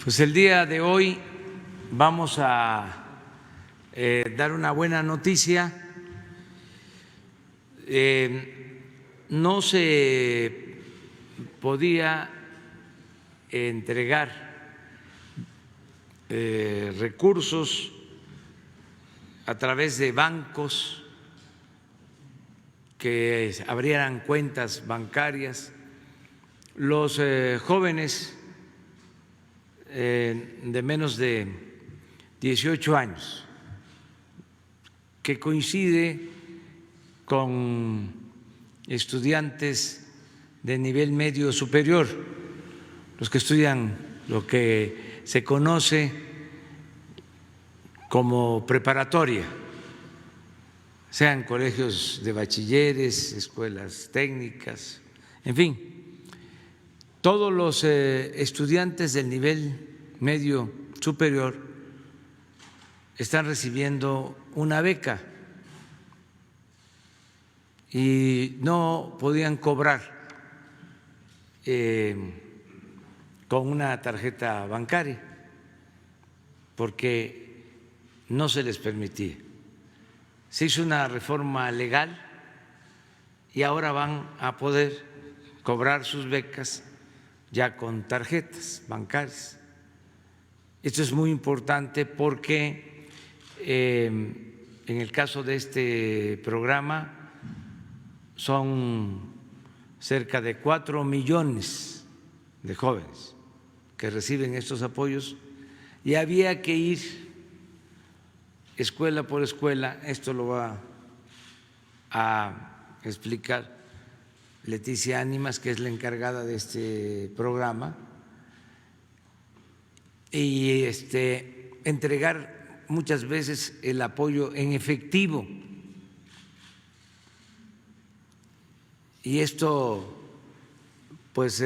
Pues el día de hoy vamos a dar una buena noticia. No se podía entregar recursos a través de bancos que abrieran cuentas bancarias. Los jóvenes de menos de 18 años, que coincide con estudiantes de nivel medio superior, los que estudian lo que se conoce como preparatoria, sean colegios de bachilleres, escuelas técnicas, en fin. Todos los estudiantes del nivel medio superior están recibiendo una beca y no podían cobrar con una tarjeta bancaria porque no se les permitía. Se hizo una reforma legal y ahora van a poder cobrar sus becas ya con tarjetas bancarias. Esto es muy importante porque en el caso de este programa son cerca de 4 millones de jóvenes que reciben estos apoyos y había que ir escuela por escuela. Esto lo va a explicar Leticia Ánimas, que es la encargada de este programa, y entregar muchas veces el apoyo en efectivo. Y esto pues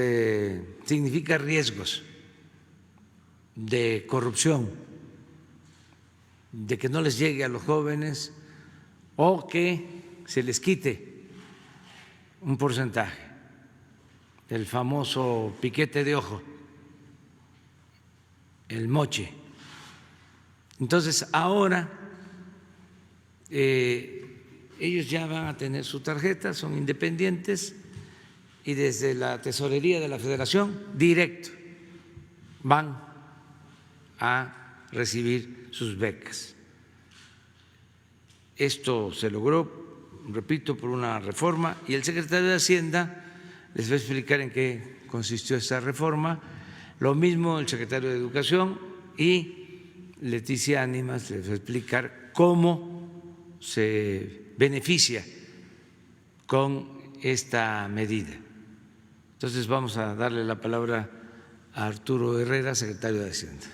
significa riesgos de corrupción, de que no les llegue a los jóvenes o que se les quite un porcentaje, el famoso piquete de ojo, el moche. Entonces ahora ellos ya van a tener su tarjeta, son independientes y desde la tesorería de la Federación directo van a recibir sus becas. Esto se logró, repito, por una reforma, y el secretario de Hacienda les va a explicar en qué consistió esa reforma. Lo mismo el secretario de Educación, y Leticia Ánimas les va a explicar cómo se beneficia con esta medida. Entonces vamos a darle la palabra a Arturo Herrera, secretario de Hacienda.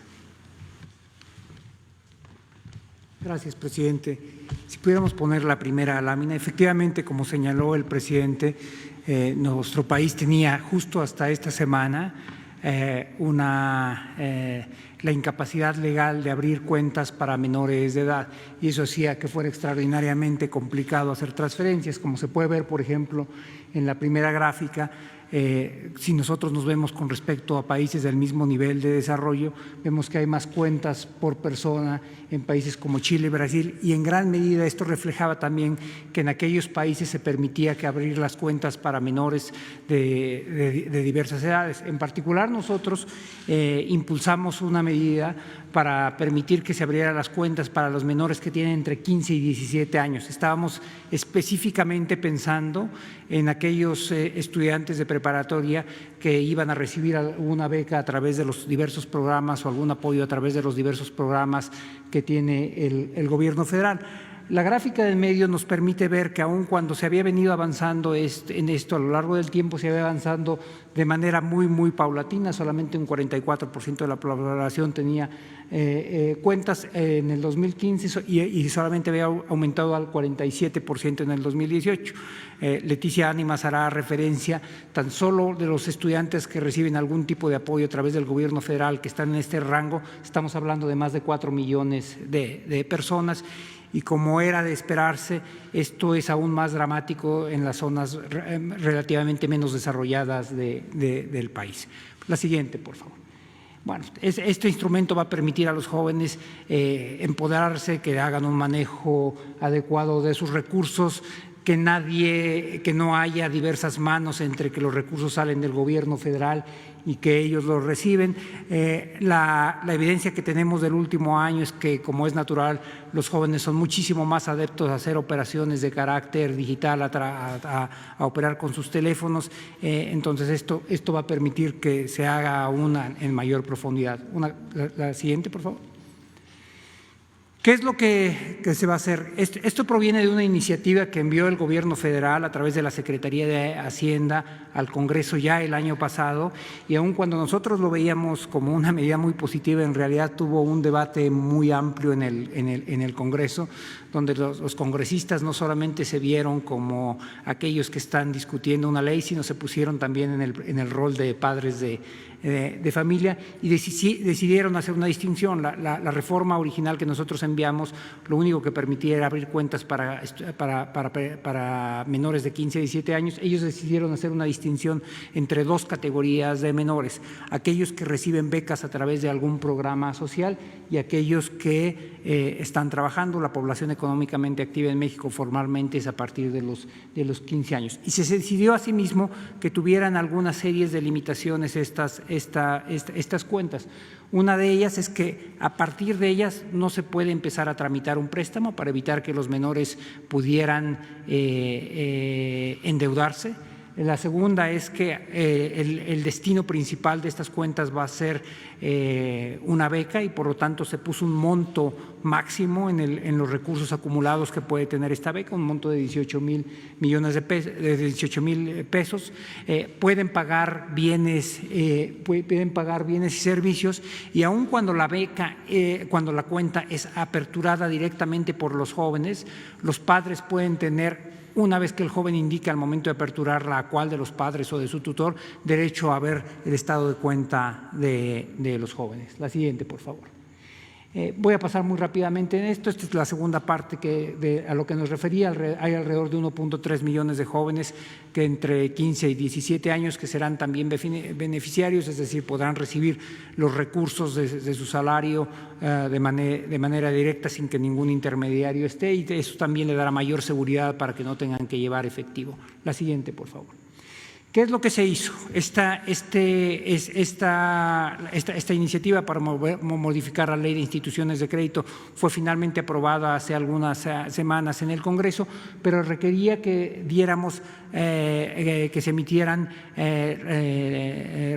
Gracias, presidente. Si pudiéramos poner la primera lámina. Efectivamente, como señaló el presidente, nuestro país tenía justo hasta esta semana la incapacidad legal de abrir cuentas para menores de edad, y eso hacía que fuera extraordinariamente complicado hacer transferencias. Como se puede ver, por ejemplo, en la primera gráfica, si nosotros nos vemos con respecto a países del mismo nivel de desarrollo, vemos que hay más cuentas por persona en países como Chile y Brasil, y en gran medida esto reflejaba también que en aquellos países se permitía que abrir las cuentas para menores de diversas edades. En particular, nosotros impulsamos una medida para permitir que se abrieran las cuentas para los menores que tienen entre 15 y 17 años. Estábamos específicamente pensando en aquellos estudiantes de preparatoria que iban a recibir alguna beca a través de los diversos programas o algún apoyo a través de los diversos programas que tiene el gobierno federal. La gráfica del medio nos permite ver que aun cuando se había venido avanzando en esto a lo largo del tiempo, se había avanzado de manera muy paulatina. Solamente un 44% de la población tenía cuentas en el 2015 y solamente había aumentado al 47% en el 2018. Leticia Ánimas hará referencia tan solo de los estudiantes que reciben algún tipo de apoyo a través del gobierno federal que están en este rango. Estamos hablando de más de 4 millones de personas. y como era de esperarse, esto es aún más dramático en las zonas relativamente menos desarrolladas del país. La siguiente, por favor. Bueno, este instrumento va a permitir a los jóvenes empoderarse, que hagan un manejo adecuado de sus recursos, que no haya diversas manos entre que los recursos salen del gobierno federal y que ellos los reciben. La evidencia que tenemos del último año es que, como es natural, los jóvenes son muchísimo más adeptos a hacer operaciones de carácter digital, a operar con sus teléfonos. Entonces, esto va a permitir que se haga en mayor profundidad. La siguiente, por favor. ¿Qué es lo que se va a hacer? Esto proviene de una iniciativa que envió el Gobierno federal a través de la Secretaría de Hacienda al Congreso ya el año pasado, y aun cuando nosotros lo veíamos como una medida muy positiva, en realidad tuvo un debate muy amplio en el Congreso, donde los congresistas no solamente se vieron como aquellos que están discutiendo una ley, sino se pusieron también en el rol de padres de familia y decidieron hacer una distinción. La reforma original que nosotros enviamos lo único que permitía era abrir cuentas para menores de 15 a 17 años. Ellos decidieron hacer una distinción entre dos categorías de menores: aquellos que reciben becas a través de algún programa social y aquellos que están trabajando. La población económicamente activa en México formalmente es a partir de los 15 años. Y se decidió asimismo que tuvieran algunas series de limitaciones estas cuentas. Una de ellas es que a partir de ellas no se puede empezar a tramitar un préstamo para evitar que los menores pudieran endeudarse. La segunda es que el destino principal de estas cuentas va a ser una beca, y por lo tanto se puso un monto máximo en los recursos acumulados que puede tener esta beca, un monto de 18,000 millones de pesos, de 18,000 pesos. Pueden pagar bienes y servicios, y aun cuando la beca, cuando la cuenta es aperturada directamente por los jóvenes, los padres pueden tener, una vez que el joven indique al momento de aperturarla a cuál de los padres o de su tutor, derecho a ver el estado de cuenta de los jóvenes. La siguiente, por favor. Voy a pasar muy rápidamente en esto. Esta es la segunda parte a lo que nos refería. Hay alrededor de 1.3 millones de jóvenes que entre 15 y 17 años que serán también beneficiarios, es decir, podrán recibir los recursos de su salario de manera directa sin que ningún intermediario esté, y eso también le dará mayor seguridad para que no tengan que llevar efectivo. La siguiente, por favor. ¿Qué es lo que se hizo? Esta iniciativa para modificar la Ley de Instituciones de Crédito fue finalmente aprobada hace algunas semanas en el Congreso, pero requería que diéramos, que se emitieran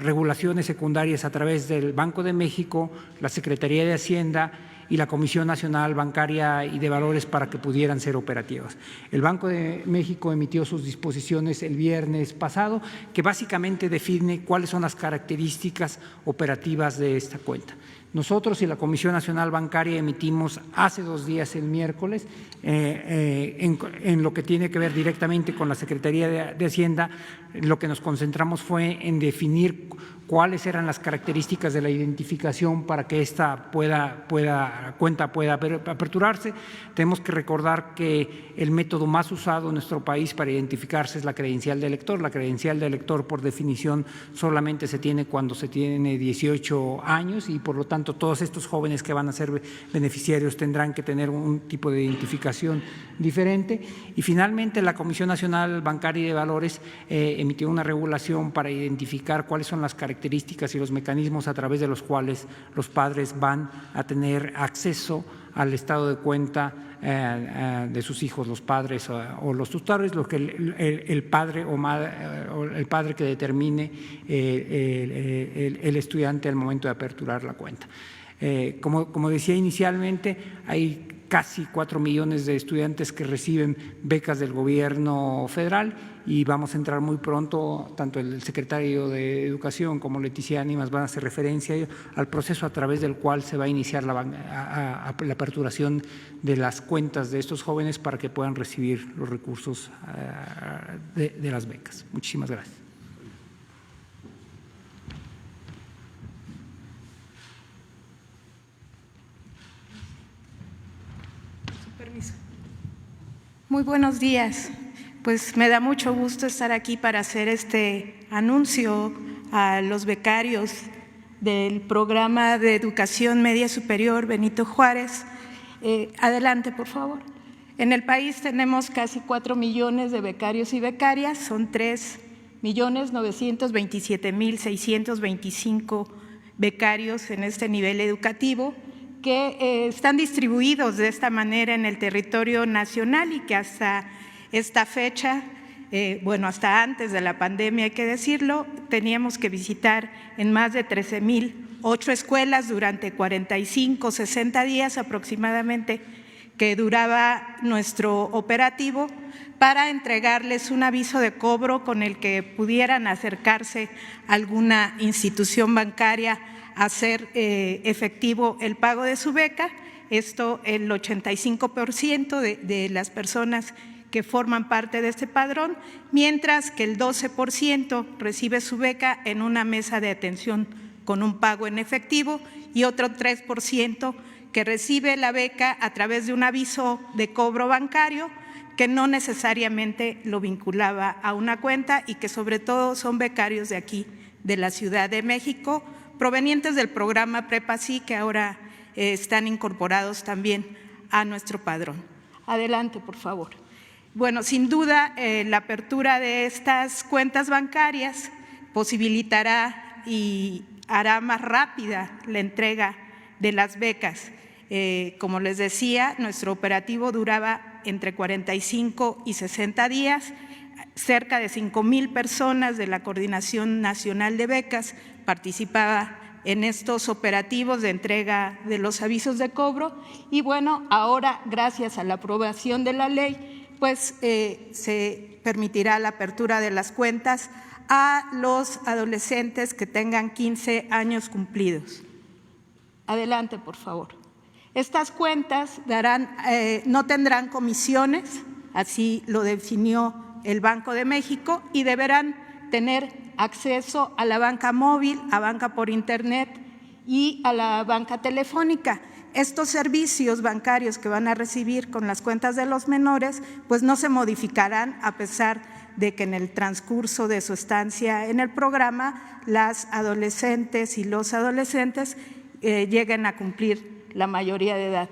regulaciones secundarias a través del Banco de México, la Secretaría de Hacienda y la Comisión Nacional Bancaria y de Valores para que pudieran ser operativas. El Banco de México emitió sus disposiciones el viernes pasado, que básicamente define cuáles son las características operativas de esta cuenta. Nosotros y la Comisión Nacional Bancaria emitimos hace 2 días, el miércoles, en lo que tiene que ver directamente con la Secretaría de Hacienda. Lo que nos concentramos fue en definir cuáles eran las características de la identificación para que esta cuenta pueda aperturarse. Tenemos que recordar que el método más usado en nuestro país para identificarse es la credencial de elector. La credencial de elector, por definición, solamente se tiene cuando se tiene 18 años y por lo tanto todos estos jóvenes que van a ser beneficiarios tendrán que tener un tipo de identificación diferente. Y finalmente la Comisión Nacional Bancaria y de Valores emitió una regulación para identificar cuáles son las características y los mecanismos a través de los cuales los padres van a tener acceso al estado de cuenta de sus hijos, los padres o los tutores, lo que el padre o el padre que determine el estudiante al momento de aperturar la cuenta. Como decía inicialmente, hay casi 4 millones de estudiantes que reciben becas del gobierno federal y vamos a entrar muy pronto, tanto el secretario de Educación como Leticia Ánimas van a hacer referencia al proceso a través del cual se va a iniciar la aperturación de las cuentas de estos jóvenes para que puedan recibir los recursos de las becas. Muchísimas gracias. permiso. Muy buenos días. Pues me da mucho gusto estar aquí para hacer este anuncio a los becarios del programa de educación media superior Benito Juárez. Adelante, por favor. En el país tenemos casi 4 millones de becarios y becarias, son 3.927.625 becarios en este nivel educativo que están distribuidos de esta manera en el territorio nacional y que hasta esta fecha, hasta antes de la pandemia hay que decirlo, teníamos que visitar en más de 13.008 escuelas durante 45, 60 días aproximadamente que duraba nuestro operativo para entregarles un aviso de cobro con el que pudieran acercarse a alguna institución bancaria a hacer efectivo el pago de su beca. Esto el 85% de las personas que forman parte de este padrón, mientras que el 12% recibe su beca en una mesa de atención con un pago en efectivo y otro 3% que recibe la beca a través de un aviso de cobro bancario que no necesariamente lo vinculaba a una cuenta y que sobre todo son becarios de aquí, de la Ciudad de México, provenientes del programa Prepa-Sí, que ahora están incorporados también a nuestro padrón. Adelante, por favor. Bueno, sin duda, la apertura de estas cuentas bancarias posibilitará y hará más rápida la entrega de las becas. Como les decía, nuestro operativo duraba entre 45 y 60 días. Cerca de 5,000 personas de la Coordinación Nacional de Becas participaba en estos operativos de entrega de los avisos de cobro y bueno, ahora gracias a la aprobación de la ley, pues se permitirá la apertura de las cuentas a los adolescentes que tengan 15 años cumplidos. Adelante, por favor. Estas cuentas no tendrán comisiones, así lo definió el Banco de México, y deberán tener acceso a la banca móvil, a banca por internet y a la banca telefónica. Estos servicios bancarios que van a recibir con las cuentas de los menores, pues no se modificarán a pesar de que en el transcurso de su estancia en el programa las adolescentes y los adolescentes lleguen a cumplir la mayoría de edad.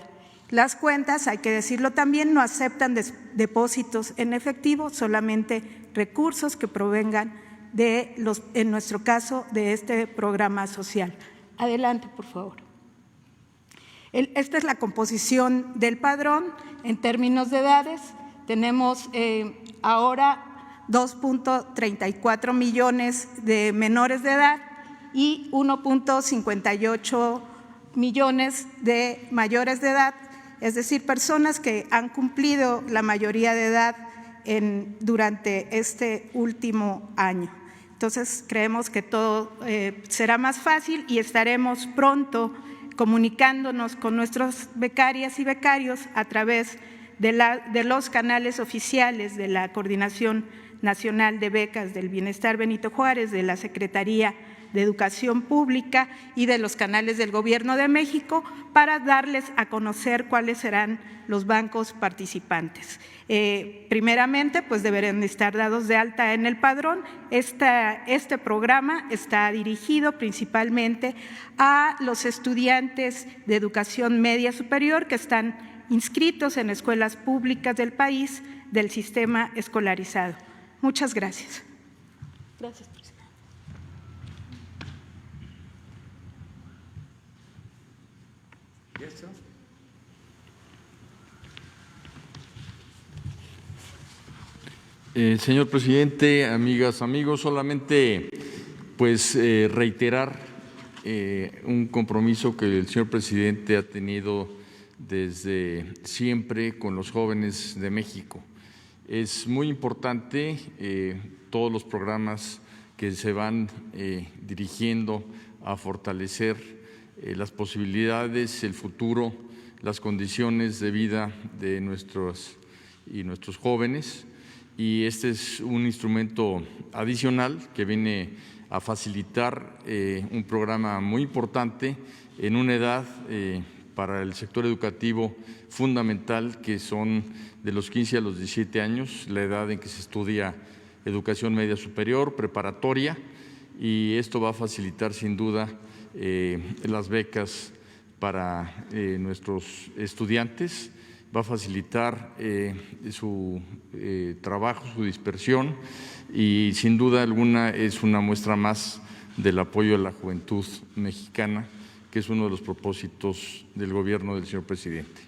Las cuentas, hay que decirlo también, no aceptan depósitos en efectivo, solamente recursos que provengan de en nuestro caso, de este programa social. Adelante, por favor. Esta es la composición del padrón en términos de edades. Tenemos ahora 2.34 millones de menores de edad y 1.58 millones de mayores de edad, es decir, personas que han cumplido la mayoría de edad durante este último año. Entonces, creemos que todo será más fácil y estaremos pronto comunicándonos con nuestros becarias y becarios a través de los canales oficiales de la Coordinación Nacional de Becas del Bienestar Benito Juárez, de la Secretaría de Educación Pública y de los canales del Gobierno de México para darles a conocer cuáles serán los bancos participantes. Primeramente, pues deberán estar dados de alta en el padrón. Este programa está dirigido principalmente a los estudiantes de educación media superior que están inscritos en escuelas públicas del país del sistema escolarizado. Muchas gracias. Gracias, presidente. Señor presidente, amigas, amigos, solamente pues reiterar un compromiso que el señor presidente ha tenido desde siempre con los jóvenes de México. Es muy importante todos los programas que se van dirigiendo a fortalecer las posibilidades, el futuro, las condiciones de vida de nuestros jóvenes. Y este es un instrumento adicional que viene a facilitar un programa muy importante en una edad para el sector educativo fundamental, que son de los 15 a los 17 años, la edad en que se estudia educación media superior, preparatoria, y esto va a facilitar sin duda las becas para nuestros estudiantes, va a facilitar su trabajo, su dispersión, y sin duda alguna es una muestra más del apoyo a la juventud mexicana, que es uno de los propósitos del gobierno del señor presidente.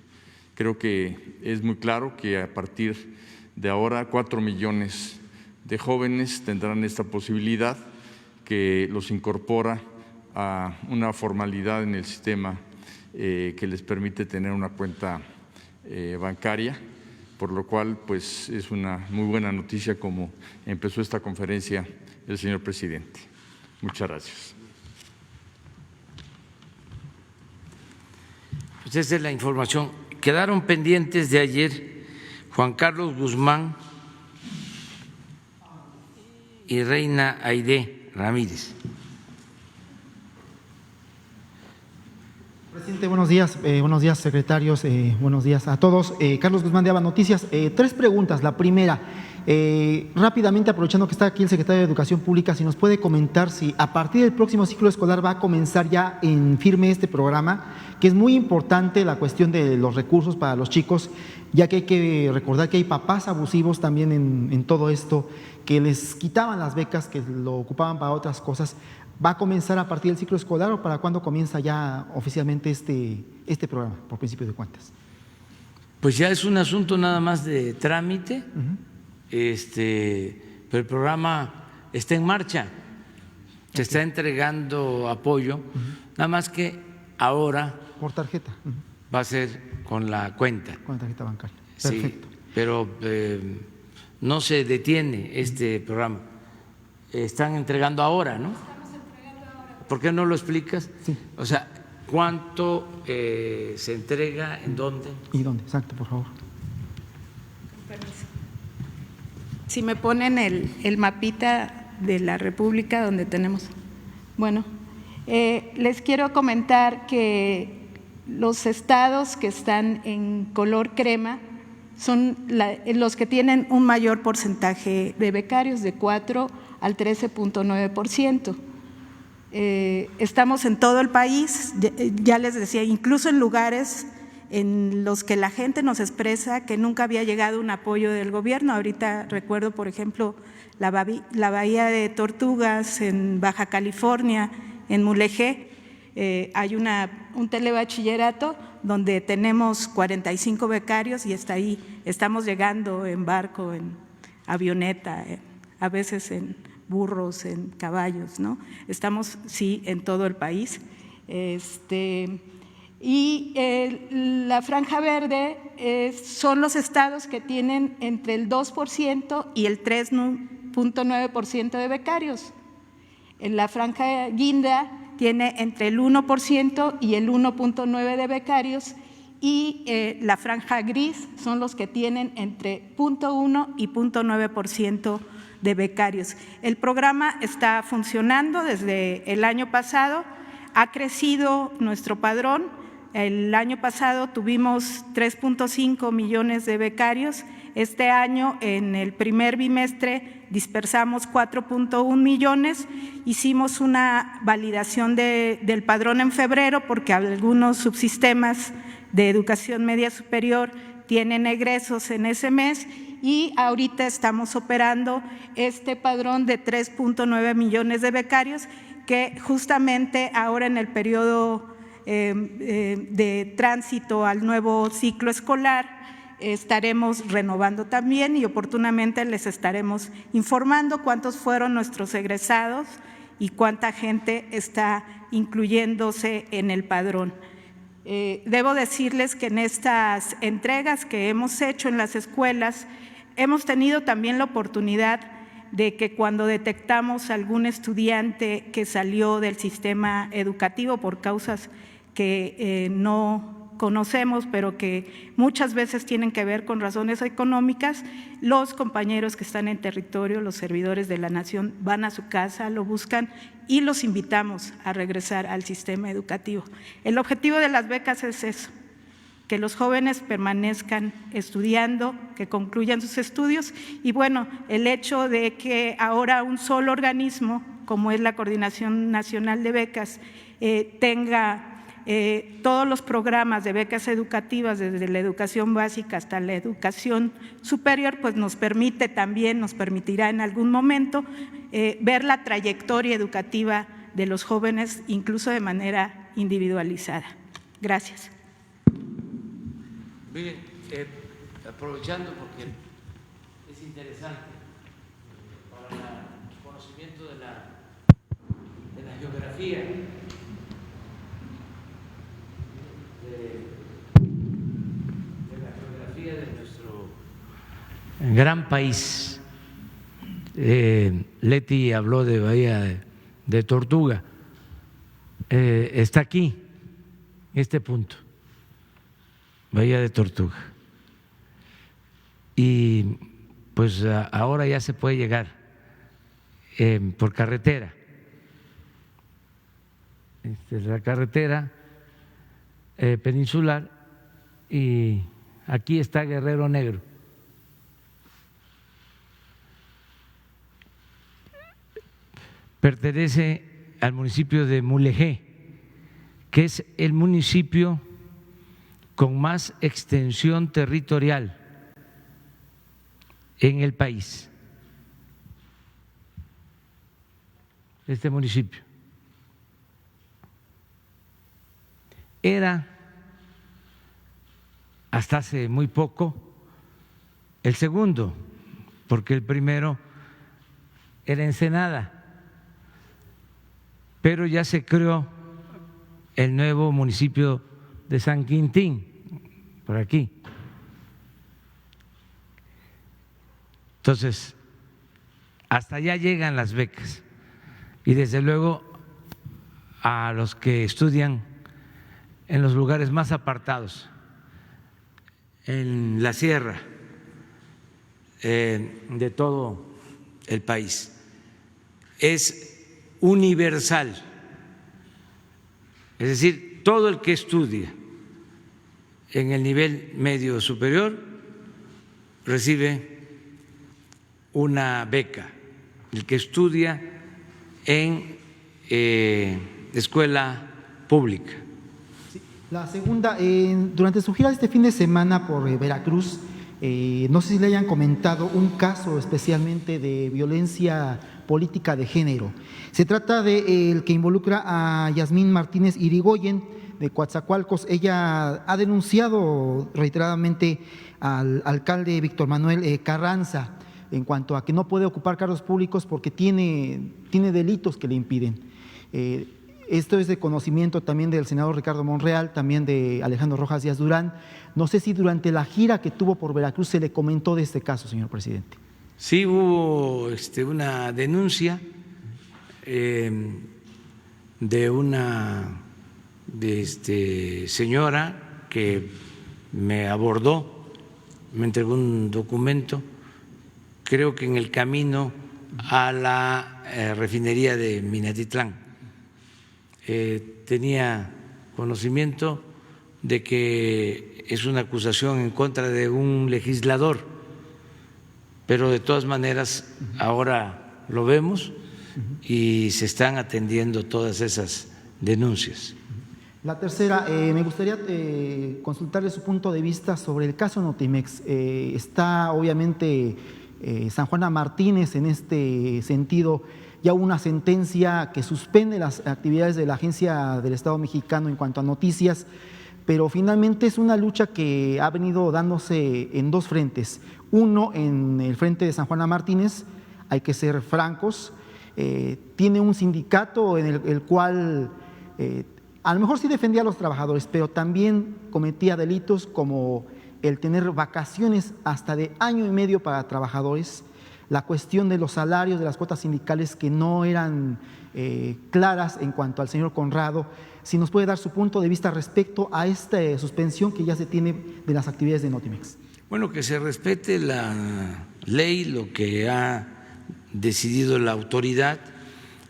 Creo que es muy claro que a partir de ahora 4 millones de jóvenes tendrán esta posibilidad, que los incorpora a una formalidad en el sistema que les permite tener una cuenta bancaria, por lo cual pues es una muy buena noticia como empezó esta conferencia el señor presidente. Muchas gracias. Pues esa es la información. Quedaron pendientes de ayer Juan Carlos Guzmán y Reina Aide Ramírez. Presidente, buenos días secretarios, buenos días a todos. Carlos Guzmán de ABA Noticias. 3 preguntas. La primera, rápidamente, aprovechando que está aquí el secretario de Educación Pública, si nos puede comentar si a partir del próximo ciclo escolar va a comenzar ya en firme este programa, que es muy importante la cuestión de los recursos para los chicos, ya que hay que recordar que hay papás abusivos también en todo esto, que les quitaban las becas, que lo ocupaban para otras cosas. ¿Va a comenzar a partir del ciclo escolar o para cuándo comienza ya oficialmente este programa, por principio de cuentas? Pues ya es un asunto nada más de trámite, pero el programa está en marcha, se está entregando apoyo, nada más que ahora por tarjeta. va a ser con la cuenta. Con la tarjeta bancaria. Sí, Perfecto. pero no se detiene este programa. Están entregando ahora, ¿no? ¿Por qué no lo explicas? Sí. O sea, ¿cuánto se entrega, en dónde? ¿Y dónde? Exacto, por favor. Si me ponen el mapita de la República donde tenemos. Bueno, les quiero comentar que los estados que están en color crema son los que tienen un mayor porcentaje de becarios, de 4 al 13.9%. Estamos en todo el país, ya les decía, incluso en lugares en los que la gente nos expresa que nunca había llegado un apoyo del gobierno. Ahorita recuerdo, por ejemplo, la Bahía de Tortugas en Baja California, en Mulegé, hay un telebachillerato donde tenemos 45 becarios y hasta ahí estamos llegando en barco, en avioneta, a veces en burros, en caballos, ¿no? Estamos, sí, en todo el país. Y la franja verde son los estados que tienen entre el 2% y el 3.9% de becarios. En la franja guinda tiene entre el 1% y el 1.9% de becarios, y la franja gris son los que tienen entre 0.1 y 0.9% de becarios. El programa está funcionando desde el año pasado, ha crecido nuestro padrón. El año pasado tuvimos 3.5 millones de becarios. Este año, en el primer bimestre, dispersamos 4.1 millones. Hicimos una validación del padrón en febrero porque algunos subsistemas de educación media superior tienen egresos en ese mes, y ahorita estamos operando este padrón de 3.9 millones de becarios, que justamente ahora en el periodo de tránsito al nuevo ciclo escolar estaremos renovando también, y oportunamente les estaremos informando cuántos fueron nuestros egresados y cuánta gente está incluyéndose en el padrón. Debo decirles que en estas entregas que hemos hecho en las escuelas hemos tenido también la oportunidad de que cuando detectamos algún estudiante que salió del sistema educativo por causas que no conocemos, pero que muchas veces tienen que ver con razones económicas, los compañeros que están en territorio, los servidores de la nación, van a su casa, lo buscan y los invitamos a regresar al sistema educativo. El objetivo de las becas es eso, que los jóvenes permanezcan estudiando, que concluyan sus estudios y bueno, el hecho de que ahora un solo organismo, como es la Coordinación Nacional de Becas, tenga todos los programas de becas educativas desde la educación básica hasta la educación superior, pues nos permitirá en algún momento ver la trayectoria educativa de los jóvenes, incluso de manera individualizada. Gracias. Miren, aprovechando porque es interesante para el conocimiento de la geografía, de nuestro gran país. Leti habló de Bahía de Tortuga, está aquí, este punto, Bahía de Tortuga. Y pues ahora ya se puede llegar por carretera. Esta es la carretera peninsular y aquí está Guerrero Negro. Pertenece al municipio de Mulegé, que es el municipio con más extensión territorial en el país. Este municipio era hasta hace muy poco el segundo, porque el primero era Ensenada, pero ya se creó el nuevo municipio de San Quintín, por aquí. Entonces, hasta allá llegan las becas y desde luego a los que estudian en los lugares más apartados, en la sierra de todo el país. Es universal, es decir, todo el que estudia en el nivel medio superior recibe una beca, el que estudia en escuela pública. La segunda, durante su gira este fin de semana por Veracruz, no sé si le hayan comentado un caso especialmente de violencia política de género. Se trata de el que involucra a Yasmín Martínez Irigoyen de Coatzacoalcos. Ella ha denunciado reiteradamente al alcalde Víctor Manuel Carranza en cuanto a que no puede ocupar cargos públicos porque tiene delitos que le impiden. Esto es de conocimiento también del senador Ricardo Monreal, también de Alejandro Rojas Díaz Durán. No sé si durante la gira que tuvo por Veracruz se le comentó de este caso, señor presidente. Sí, hubo una denuncia de una señora que me abordó, me entregó un documento, creo que en el camino a la refinería de Minatitlán. Tenía conocimiento de que es una acusación en contra de un legislador, pero de todas maneras ahora lo vemos y se están atendiendo todas esas denuncias. La tercera, me gustaría consultarle su punto de vista sobre el caso Notimex. Está obviamente San Juana Martínez en este sentido. Ya hubo una sentencia que suspende las actividades de la Agencia del Estado Mexicano en cuanto a noticias, pero finalmente es una lucha que ha venido dándose en dos frentes. Uno, en el frente de San Juana Martínez, hay que ser francos, tiene un sindicato en el cual a lo mejor sí defendía a los trabajadores, pero también cometía delitos como el tener vacaciones hasta de año y medio para trabajadores, la cuestión de los salarios, de las cuotas sindicales que no eran claras en cuanto al señor Conrado. Si nos puede dar su punto de vista respecto a esta suspensión que ya se tiene de las actividades de Notimex. Bueno, que se respete la ley, lo que ha decidido la autoridad,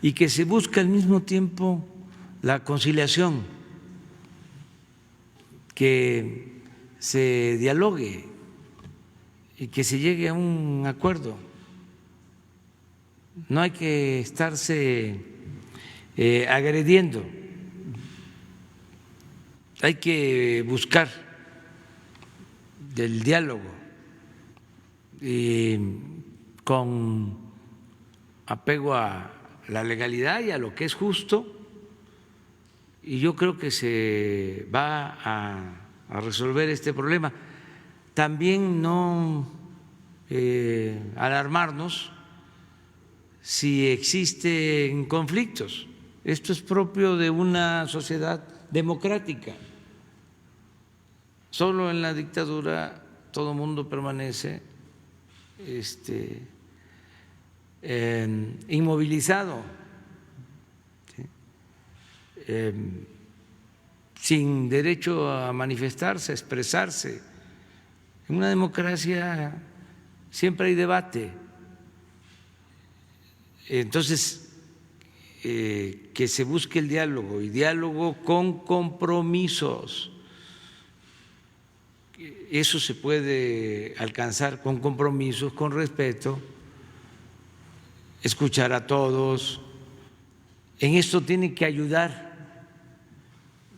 y que se busque al mismo tiempo la conciliación, que se dialogue y que se llegue a un acuerdo. No hay que estarse agrediendo, hay que buscar el diálogo y con apego a la legalidad y a lo que es justo, y yo creo que se va a resolver este problema. También no alarmarnos si existen conflictos. Esto es propio de una sociedad democrática. Solo en la dictadura todo el mundo permanece inmovilizado, ¿sí? Sin derecho a manifestarse, a expresarse. En una democracia siempre hay debate. Entonces, que se busque el diálogo, y diálogo con compromisos. Eso se puede alcanzar con compromisos, con respeto, escuchar a todos. En esto tiene que ayudar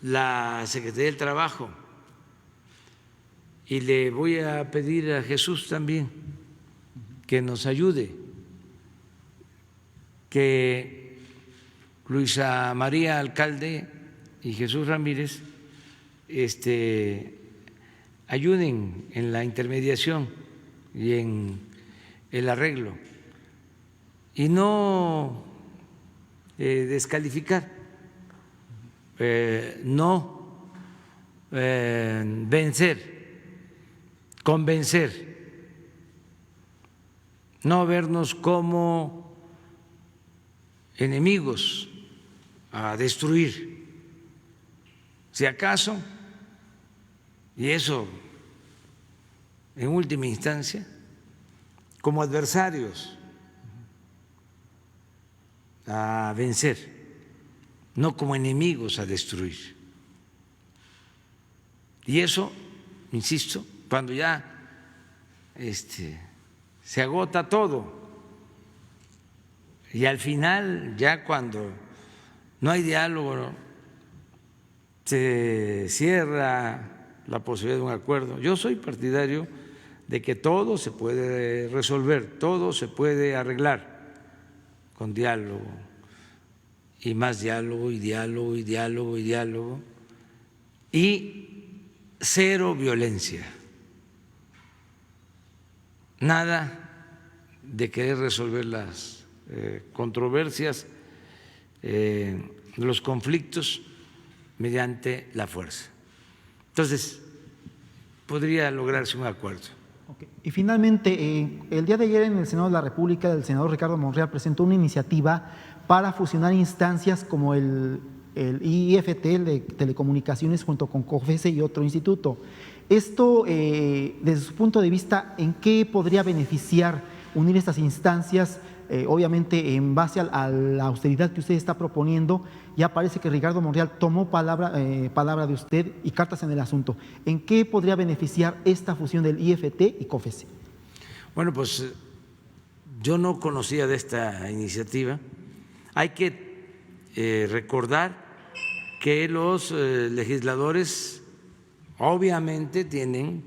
la Secretaría del Trabajo, y le voy a pedir a Jesús también que nos ayude, que Luisa María Alcalde y Jesús Ramírez ayuden en la intermediación y en el arreglo, y no descalificar, no vencer, convencer, no vernos como enemigos a destruir. Si acaso, y eso en última instancia, como adversarios a vencer, no como enemigos a destruir. Y eso, insisto, cuando ya se agota todo, y al final, ya cuando no hay diálogo, ¿no?, se cierra la posibilidad de un acuerdo. Yo soy partidario de que todo se puede resolver, todo se puede arreglar con diálogo, y más diálogo, y diálogo, y diálogo, y diálogo, y cero violencia. Nada de querer resolver las controversias, los conflictos mediante la fuerza. Entonces, podría lograrse un acuerdo. Okay. Y finalmente, el día de ayer en el Senado de la República, el senador Ricardo Monreal presentó una iniciativa para fusionar instancias como el IFT, el de Telecomunicaciones, junto con COFESE y otro instituto. Esto, desde su punto de vista, ¿en qué podría beneficiar unir estas instancias? Obviamente, en base a la austeridad que usted está proponiendo, ya parece que Ricardo Monreal tomó palabra de usted y cartas en el asunto. ¿En qué podría beneficiar esta fusión del IFT y COFESE? Bueno, pues yo no conocía de esta iniciativa. Hay que recordar que los legisladores obviamente tienen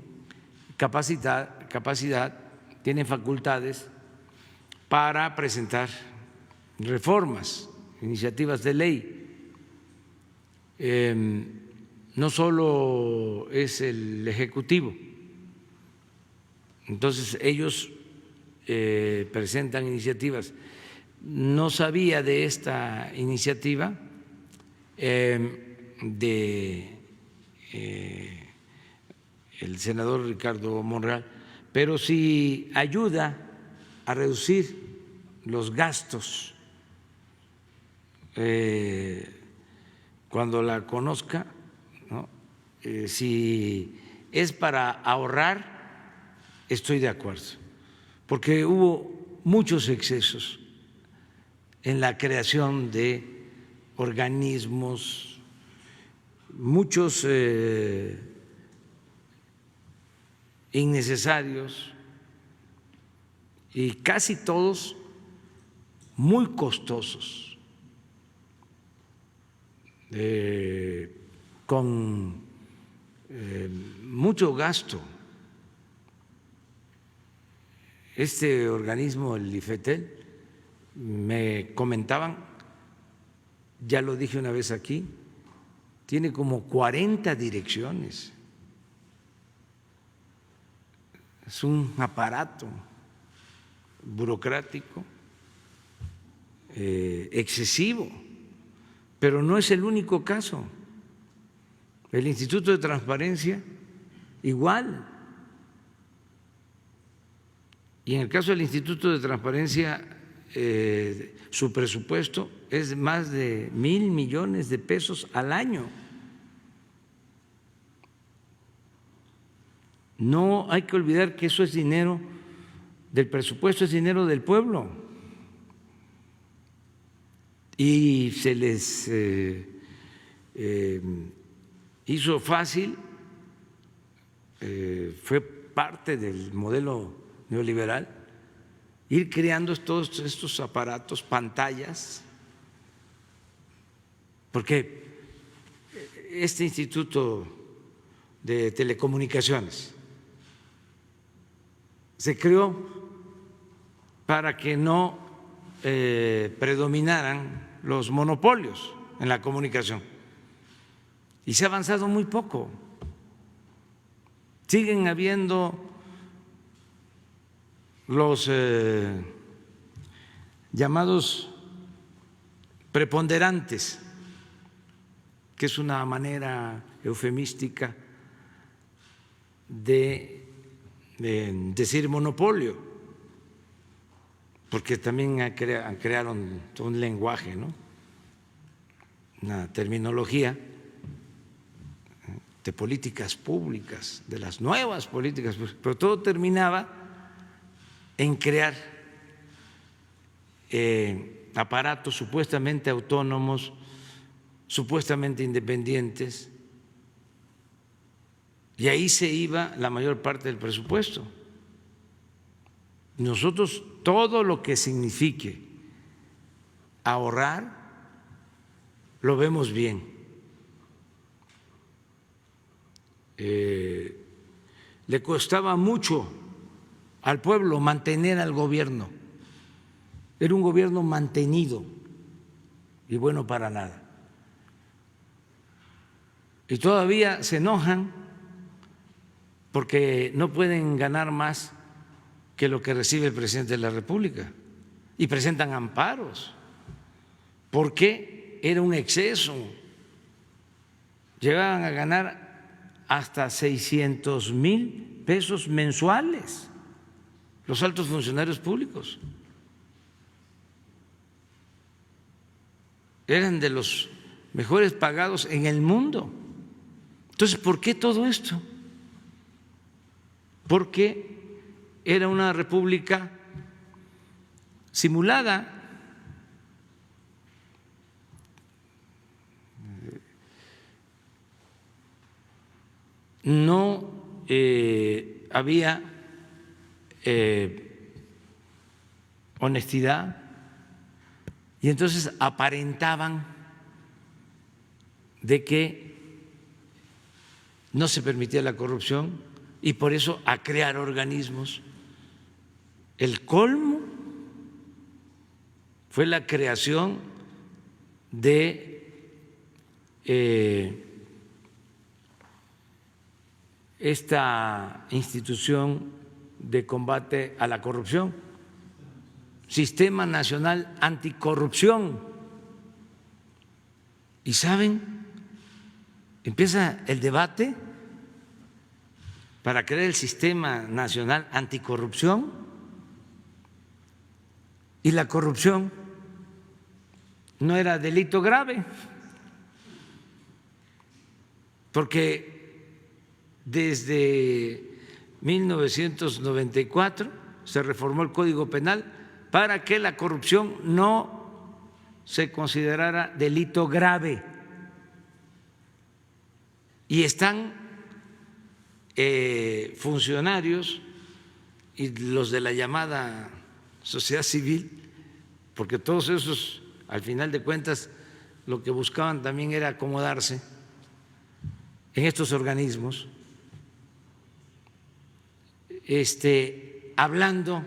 capacidad, tienen facultades para presentar reformas, iniciativas de ley. No solo es el Ejecutivo. Entonces ellos presentan iniciativas. No sabía de esta iniciativa de el senador Ricardo Monreal, pero si ayuda a reducir los gastos. Cuando la conozca, ¿no? Si es para ahorrar, estoy de acuerdo, porque hubo muchos excesos en la creación de organismos, muchos innecesarios y casi todos muy costosos, con mucho gasto. Este organismo, el IFETEL, me comentaban, ya lo dije una vez aquí, tiene como 40 direcciones. Es un aparato burocrático excesivo, pero no es el único caso. El Instituto de Transparencia igual. Y en el caso del Instituto de Transparencia, su presupuesto es más de 1,000 millones de pesos al año. No hay que olvidar que eso es dinero del presupuesto, es dinero del pueblo. Y se les hizo fácil, fue parte del modelo neoliberal, ir creando todos estos aparatos, pantallas, porque este Instituto de Telecomunicaciones se creó para que no predominaran los monopolios en la comunicación y se ha avanzado muy poco. Siguen habiendo los llamados preponderantes, que es una manera eufemística de decir monopolio, porque también crearon un lenguaje, ¿no? Una terminología de políticas públicas, de las nuevas políticas públicas, pero todo terminaba en crear aparatos supuestamente autónomos, supuestamente independientes, y ahí se iba la mayor parte del presupuesto. Nosotros, todo lo que signifique ahorrar, lo vemos bien. Le costaba mucho al pueblo mantener al gobierno. Era un gobierno mantenido y bueno para nada. Y todavía se enojan porque no pueden ganar más que lo que recibe el presidente de la República y presentan amparos porque era un exceso. Llegaban a ganar hasta 600,000 pesos mensuales los altos funcionarios públicos. Eran de los mejores pagados en el mundo. Entonces, ¿por qué todo esto? Porque era una república simulada. No había honestidad y entonces aparentaban de que no se permitía la corrupción y por eso a crear organismos. El colmo fue la creación de esta institución de combate a la corrupción, Sistema Nacional Anticorrupción. ¿Y saben? Empieza el debate para crear el Sistema Nacional Anticorrupción y la corrupción no era delito grave, porque desde 1994 se reformó el Código Penal para que la corrupción no se considerara delito grave. Y están funcionarios y los de la llamada sociedad civil, porque todos esos, al final de cuentas, lo que buscaban también era acomodarse en estos organismos, hablando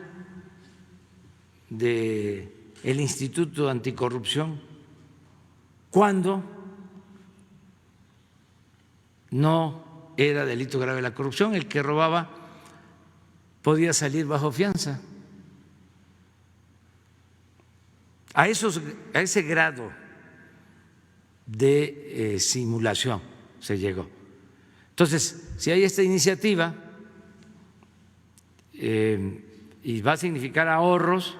del Instituto Anticorrupción, cuando no era delito grave la corrupción. El que robaba podía salir bajo fianza. A ese grado de simulación se llegó. Entonces, si hay esta iniciativa y va a significar ahorros,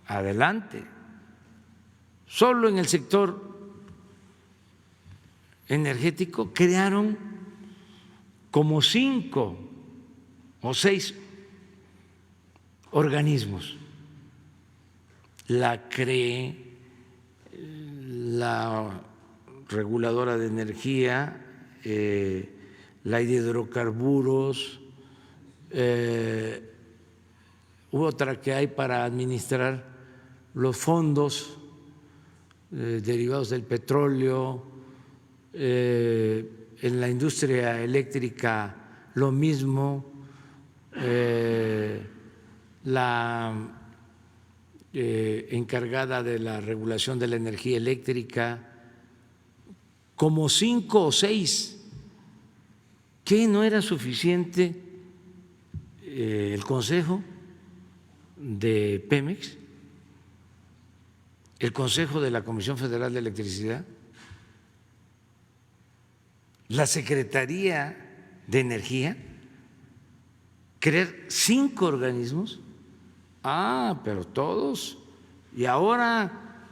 adelante. Solo en el sector energético crearon como 5 o 6 organismos. La CRE, la reguladora de energía, la de hidrocarburos, otra que hay para administrar los fondos derivados del petróleo, en la industria eléctrica lo mismo, la encargada de la regulación de la energía eléctrica, como 5 o 6. ¿Qué no era suficiente el Consejo de Pemex, el Consejo de la Comisión Federal de Electricidad, la Secretaría de Energía, crear 5 organismos? Pero todos, y ahora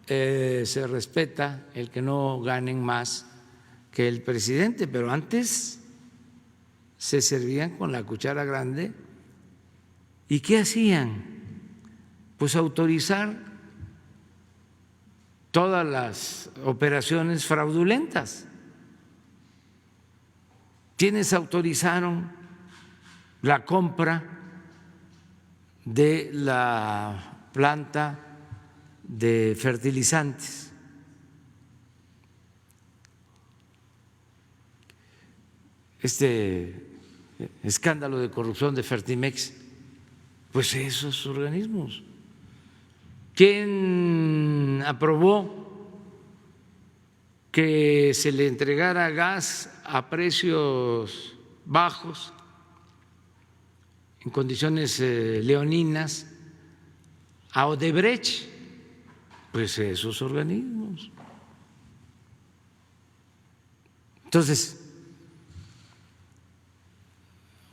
se respeta el que no ganen más que el presidente, pero antes se servían con la cuchara grande. ¿Y qué hacían? Pues autorizar todas las operaciones fraudulentas. ¿Quiénes autorizaron la compra de la planta de fertilizantes? Este escándalo de corrupción de Fertimex, pues esos organismos. ¿Quién aprobó que se le entregara gas a precios bajos, en condiciones leoninas, a Odebrecht? Pues esos organismos. Entonces,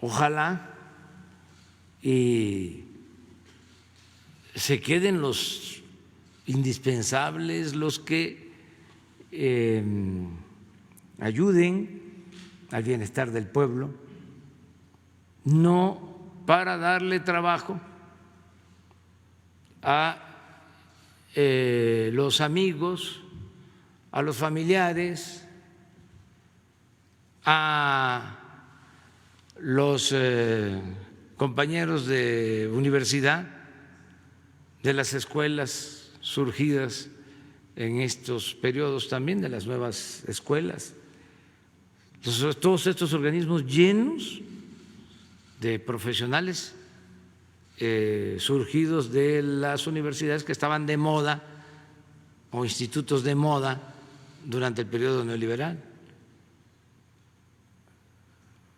ojalá y se queden los indispensables, los que ayuden al bienestar del pueblo, no para darle trabajo a los amigos, a los familiares, a los compañeros de universidad, de las escuelas surgidas en estos periodos también, de las nuevas escuelas. Entonces, todos estos organismos llenos de profesionales surgidos de las universidades que estaban de moda o institutos de moda durante el periodo neoliberal.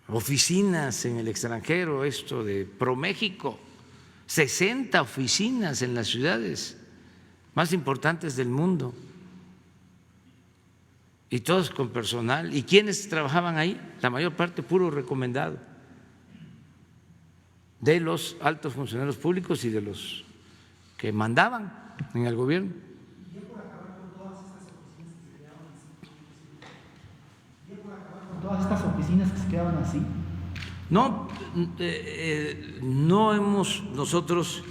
Oficinas en el extranjero, esto de ProMéxico, 60 oficinas en las ciudades más importantes del mundo, y todos con personal. ¿Y quiénes trabajaban ahí? La mayor parte puro recomendado de los altos funcionarios públicos y de los que mandaban en el gobierno. Todas estas oficinas que se quedaban así. No, no hemos nosotros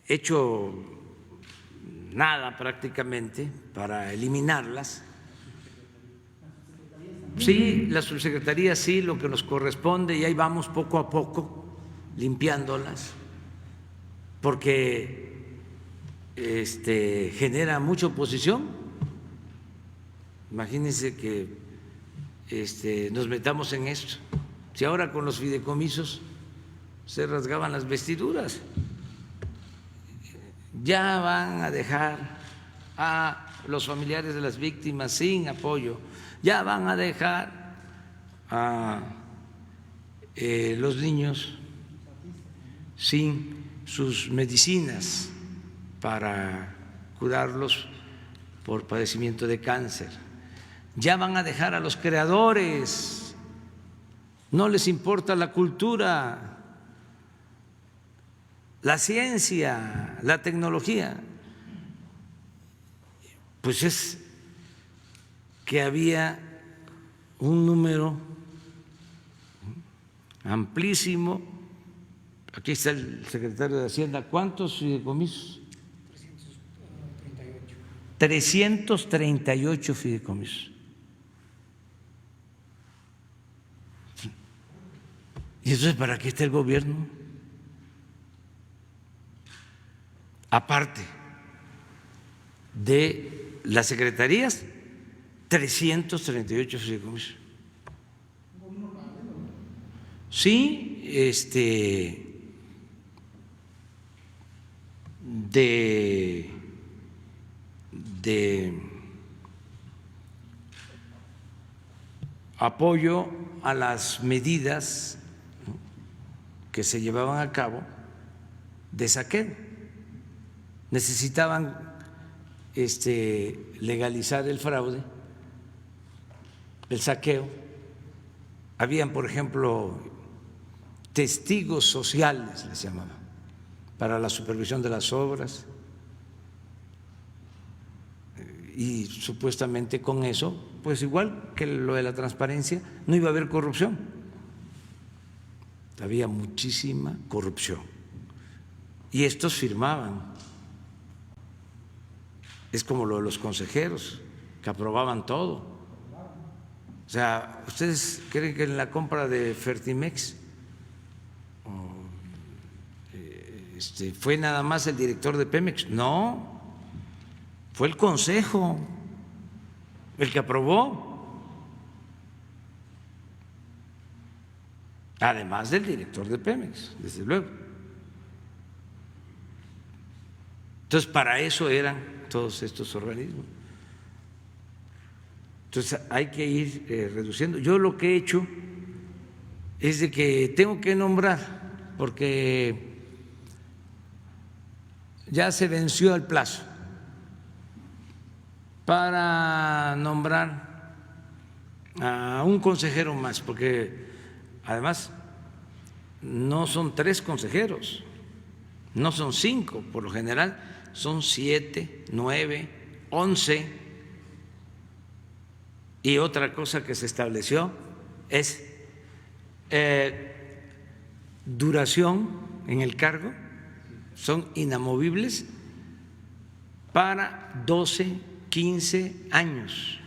hecho nada prácticamente para eliminarlas. Sí, la subsecretaría sí, lo que nos corresponde, y ahí vamos poco a poco limpiándolas, porque genera mucha oposición. Imagínense que nos metamos en esto. Si ahora con los fideicomisos se rasgaban las vestiduras, ya van a dejar a los familiares de las víctimas sin apoyo, ya van a dejar a los niños sin sus medicinas para curarlos por padecimiento de cáncer, ya van a dejar a los creadores, no les importa la cultura, la ciencia, la tecnología. Pues es que había un número amplísimo. Aquí está el secretario de Hacienda. ¿Cuántos fideicomisos? 338 fideicomisos. ¿Y entonces para qué está el gobierno? Aparte de las secretarías, 338 fideicomisos. Sí, de apoyo a las medidas que se llevaban a cabo de saqueo. Necesitaban legalizar el fraude, el saqueo. Habían, por ejemplo, testigos sociales, les llamaban, para la supervisión de las obras, y supuestamente con eso, pues igual que lo de la transparencia, no iba a haber corrupción. Había muchísima corrupción y estos firmaban. Es como lo de los consejeros que aprobaban todo. O sea, ¿ustedes creen que en la compra de Fertimex fue nada más el director de Pemex? No, fue el Consejo el que aprobó, además del director de Pemex, desde luego. Entonces, para eso eran todos estos organismos. Entonces, hay que ir reduciendo. Yo lo que he hecho es de que tengo que nombrar, porque ya se venció el plazo para nombrar a un consejero más, porque además no son 3 consejeros, no son 5, por lo general son 7, 9, 11. Y otra cosa que se estableció es duración en el cargo, son inamovibles para 12, 15 años.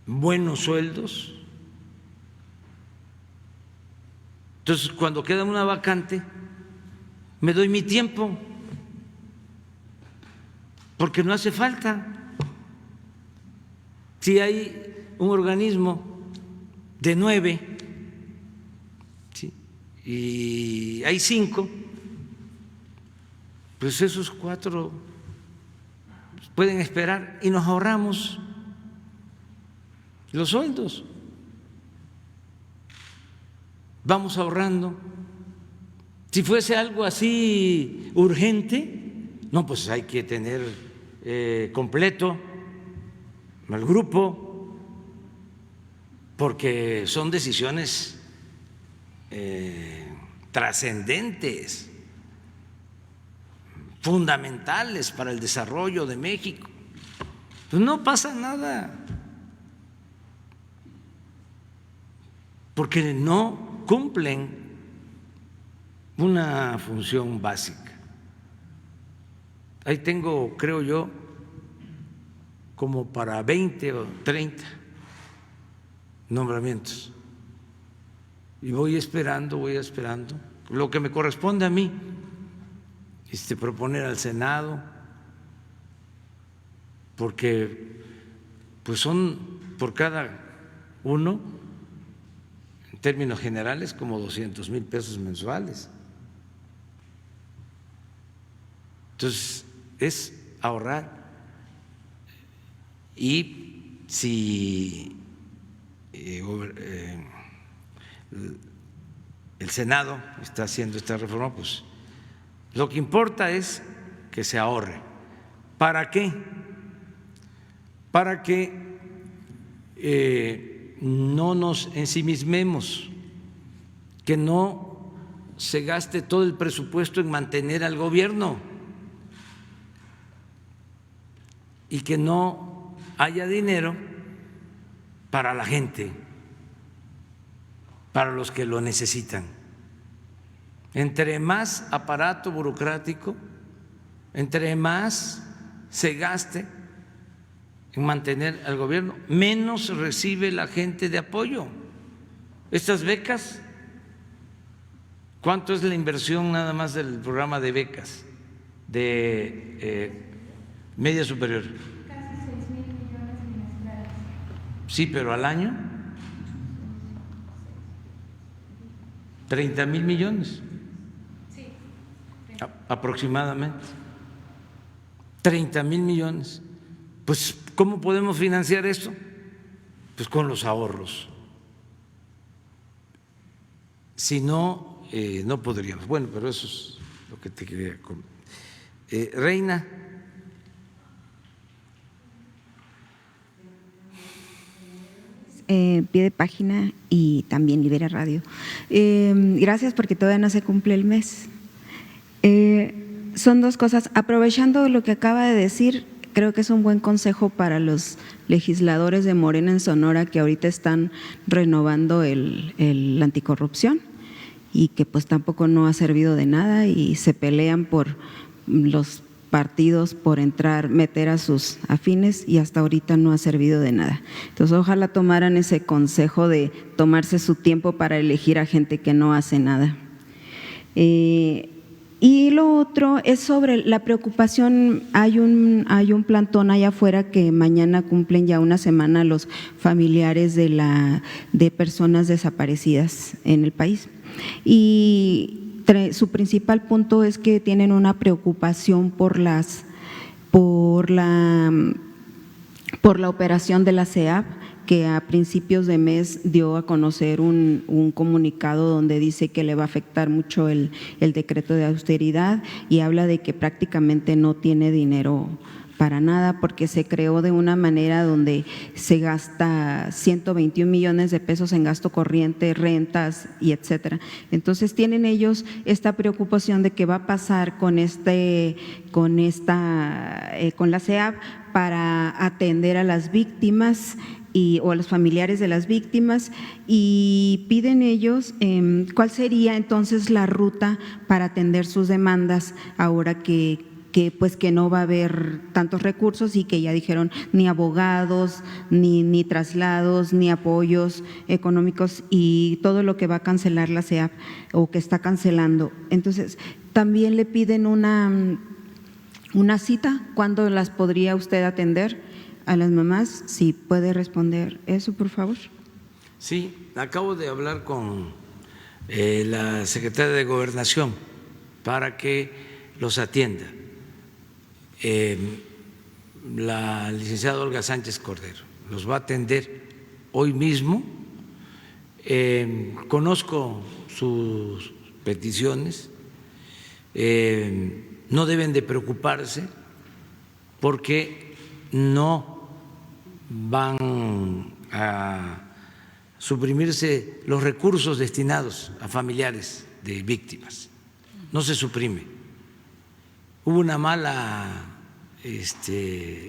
Buenos sueldos. Entonces, cuando queda una vacante, me doy mi tiempo, porque no hace falta. Si hay un organismo de 9, ¿sí?, y hay 5, pues esos 4 pueden esperar y nos ahorramos los sueldos. Vamos ahorrando. Si fuese algo así urgente, no, pues hay que tener completo al grupo, porque son decisiones trascendentes, fundamentales para el desarrollo de México. Pues no pasa nada, porque no cumplen una función básica. Ahí tengo, creo yo, como para 20 o 30 nombramientos. Y voy esperando lo que me corresponde a mí, proponer al Senado, porque pues son por cada uno, en términos generales, como 200,000 pesos mensuales. Entonces, es ahorrar. Y si el Senado está haciendo esta reforma, pues lo que importa es que se ahorre. ¿Para qué? Para que no nos ensimismemos, que no se gaste todo el presupuesto en mantener al gobierno y que no haya dinero para la gente, para los que lo necesitan. Entre más aparato burocrático, entre más se gaste en mantener al gobierno, menos recibe la gente de apoyo. Estas becas, ¿cuánto es la inversión nada más del programa de becas de media superior? Casi 6,000 millones trimestrales. Sí, pero al año 30,000 millones. Sí. Aproximadamente 30,000 millones. Pues, ¿cómo podemos financiar esto? Pues con los ahorros. Si no, no podríamos. Bueno, pero eso es lo que te quería comentar. Reina. Pie de página y también Libera Radio. Gracias, porque todavía no se cumple el mes. Son dos cosas. Aprovechando lo que acaba de decir, creo que es un buen consejo para los legisladores de Morena en Sonora que ahorita están renovando la anticorrupción y que pues tampoco no ha servido de nada y se pelean por los partidos por meter a sus afines y hasta ahorita no ha servido de nada. Entonces, ojalá tomaran ese consejo de tomarse su tiempo para elegir a gente que no hace nada. Y lo otro es sobre la preocupación. Hay un plantón allá afuera que mañana cumplen ya una semana los familiares de personas desaparecidas en el país. Y su principal punto es que tienen una preocupación por la operación de la CEAP, que a principios de mes dio a conocer un comunicado donde dice que le va a afectar mucho el decreto de austeridad y habla de que prácticamente no tiene dinero para nada porque se creó de una manera donde se gasta 121 millones de pesos en gasto corriente, rentas y etcétera. Entonces tienen ellos esta preocupación de qué va a pasar con la CEAP para atender a las víctimas o a los familiares de las víctimas, y piden ellos cuál sería entonces la ruta para atender sus demandas ahora que no va a haber tantos recursos y que ya dijeron ni abogados, ni traslados, ni apoyos económicos y todo lo que va a cancelar la CEAP o que está cancelando. Entonces, también le piden una cita. ¿Cuándo las podría usted atender a las mamás? Si puede responder eso, por favor. Sí, acabo de hablar con la secretaria de Gobernación para que los atienda. La licenciada Olga Sánchez Cordero los va a atender hoy mismo. Conozco sus peticiones, no deben de preocuparse porque no van a suprimirse los recursos destinados a familiares de víctimas. No se suprime. Hubo una mala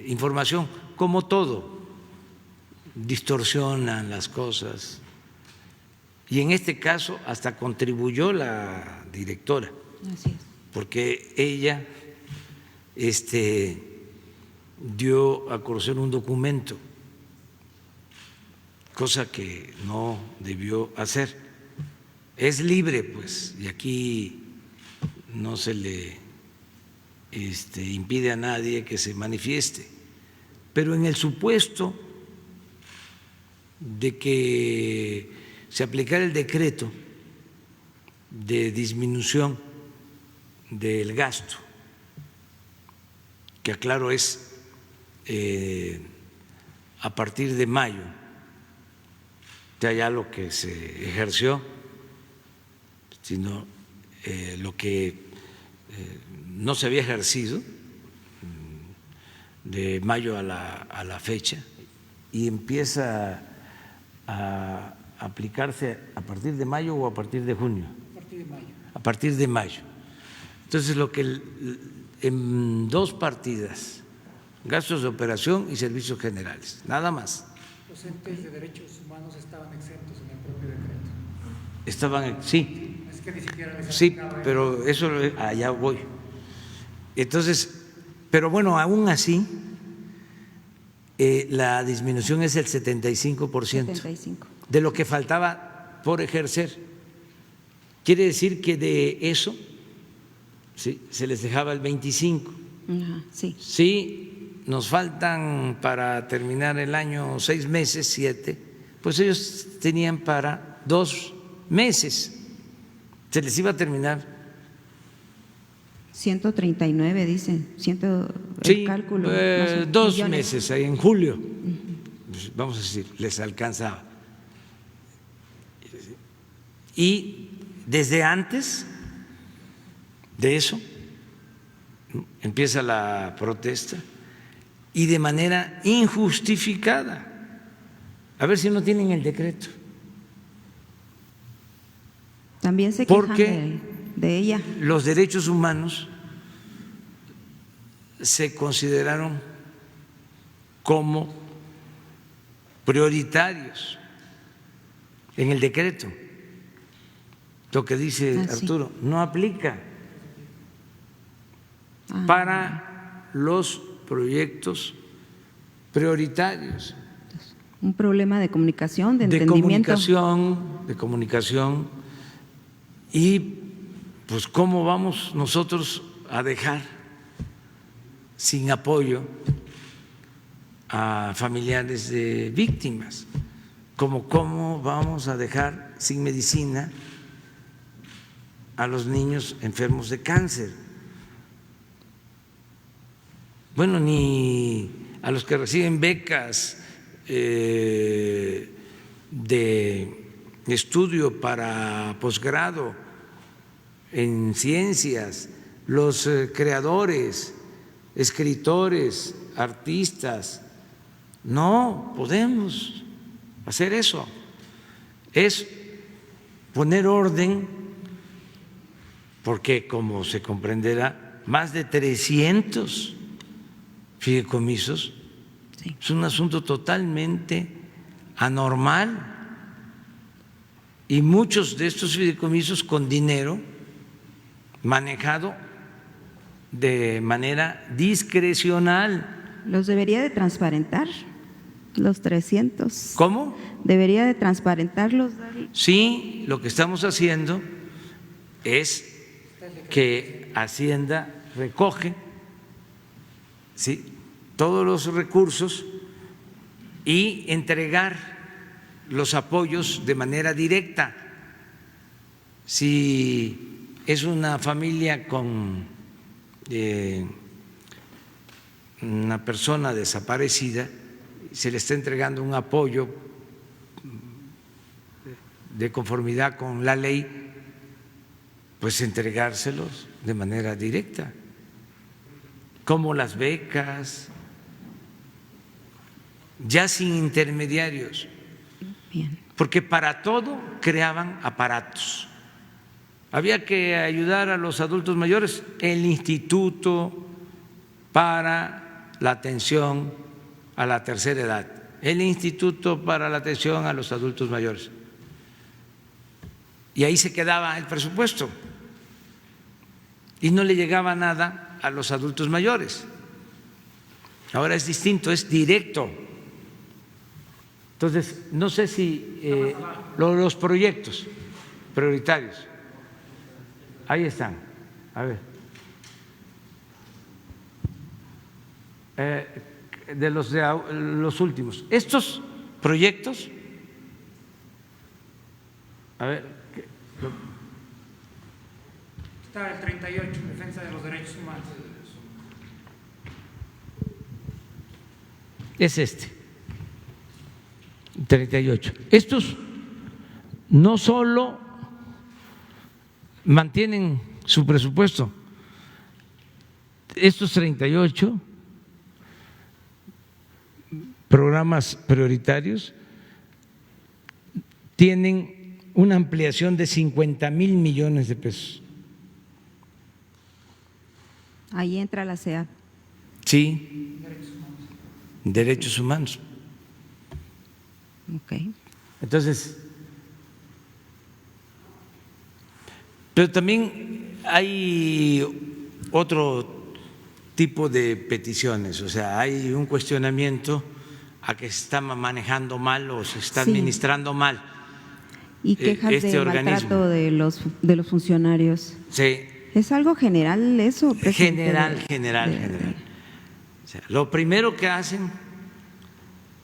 información, como todo, distorsionan las cosas. Y en este caso hasta contribuyó la directora, Así es. porque ella dio a conocer un documento, cosa que no debió hacer. Es libre, pues, y aquí no se le impide a nadie que se manifieste, pero en el supuesto de que se aplicara el decreto de disminución del gasto, que aclaro es a partir de mayo, ya lo que se ejerció, sino lo que no se había ejercido de mayo a la fecha, y empieza a aplicarse a partir de mayo o a partir de junio. A partir de mayo. A partir de mayo. Entonces, lo que en dos partidas, gastos de operación y servicios generales, nada más. Los entes de derechos humanos estaban exentos en el propio decreto. Estaban, sí, Es que ni siquiera les sí, aplicaba pero eso allá voy. Entonces, pero bueno, aún así, la disminución es el 75%. 75. De lo que faltaba por ejercer. Quiere decir que de eso, ¿sí?, se les dejaba el 25%. Ajá, sí. Si nos faltan para terminar el año 6 meses, 7, pues ellos tenían para 2 meses. Se les iba a terminar. 139 dicen, el Sí, cálculo. 2 millones. meses, ahí en julio, pues vamos a decir, les alcanzaba. Y desde antes de eso empieza la protesta, y de manera injustificada. A ver si no tienen el decreto. También se quejan Porque de ella. los derechos humanos se consideraron como prioritarios en el decreto. Lo que dice Ah, sí. Arturo no aplica para los proyectos prioritarios. Un problema de comunicación, de entendimiento. De comunicación. Y pues cómo vamos nosotros a dejar sin apoyo a familiares de víctimas, cómo vamos a dejar sin medicina a los niños enfermos de cáncer. Bueno, ni a los que reciben becas de estudio para posgrado en ciencias, los creadores, escritores, artistas. No podemos hacer eso. Es poner orden, porque como se comprenderá, más de 300 fideicomisos. Sí. Es un asunto totalmente anormal, y muchos de estos fideicomisos con dinero manejado de manera discrecional. Los debería de transparentar, los 300. ¿Cómo? Debería de transparentarlos. Sí, lo que estamos haciendo es que Hacienda recoge, ¿sí?, todos los recursos y entregar los apoyos de manera directa. Si es una familia con una persona desaparecida, se le está entregando un apoyo de conformidad con la ley, pues entregárselos de manera directa, como las becas, ya sin intermediarios. Bien. porque para todo creaban aparatos. Había que ayudar a los adultos mayores, el Instituto para la Atención a la Tercera Edad, el Instituto para la Atención a los Adultos Mayores. Y ahí se quedaba el presupuesto y no le llegaba nada a los adultos mayores. Ahora es distinto, es directo. Entonces, no sé si los proyectos prioritarios, ahí están. A ver. De los últimos. Estos proyectos, a ver. Está el 38, defensa de los derechos humanos. Es este, 38. Estos no solo mantienen su presupuesto, estos 38 programas prioritarios tienen una ampliación de 50,000 millones de pesos. Ahí entra la CEAP. Sí, derechos humanos. Ok. Entonces, pero también hay otro tipo de peticiones, o sea, hay un cuestionamiento a que se está manejando mal o se está administrando mal. Y quejas este de organismo. maltrato de los funcionarios. Sí. ¿Es algo general eso, presidente? General. O sea, lo primero que hacen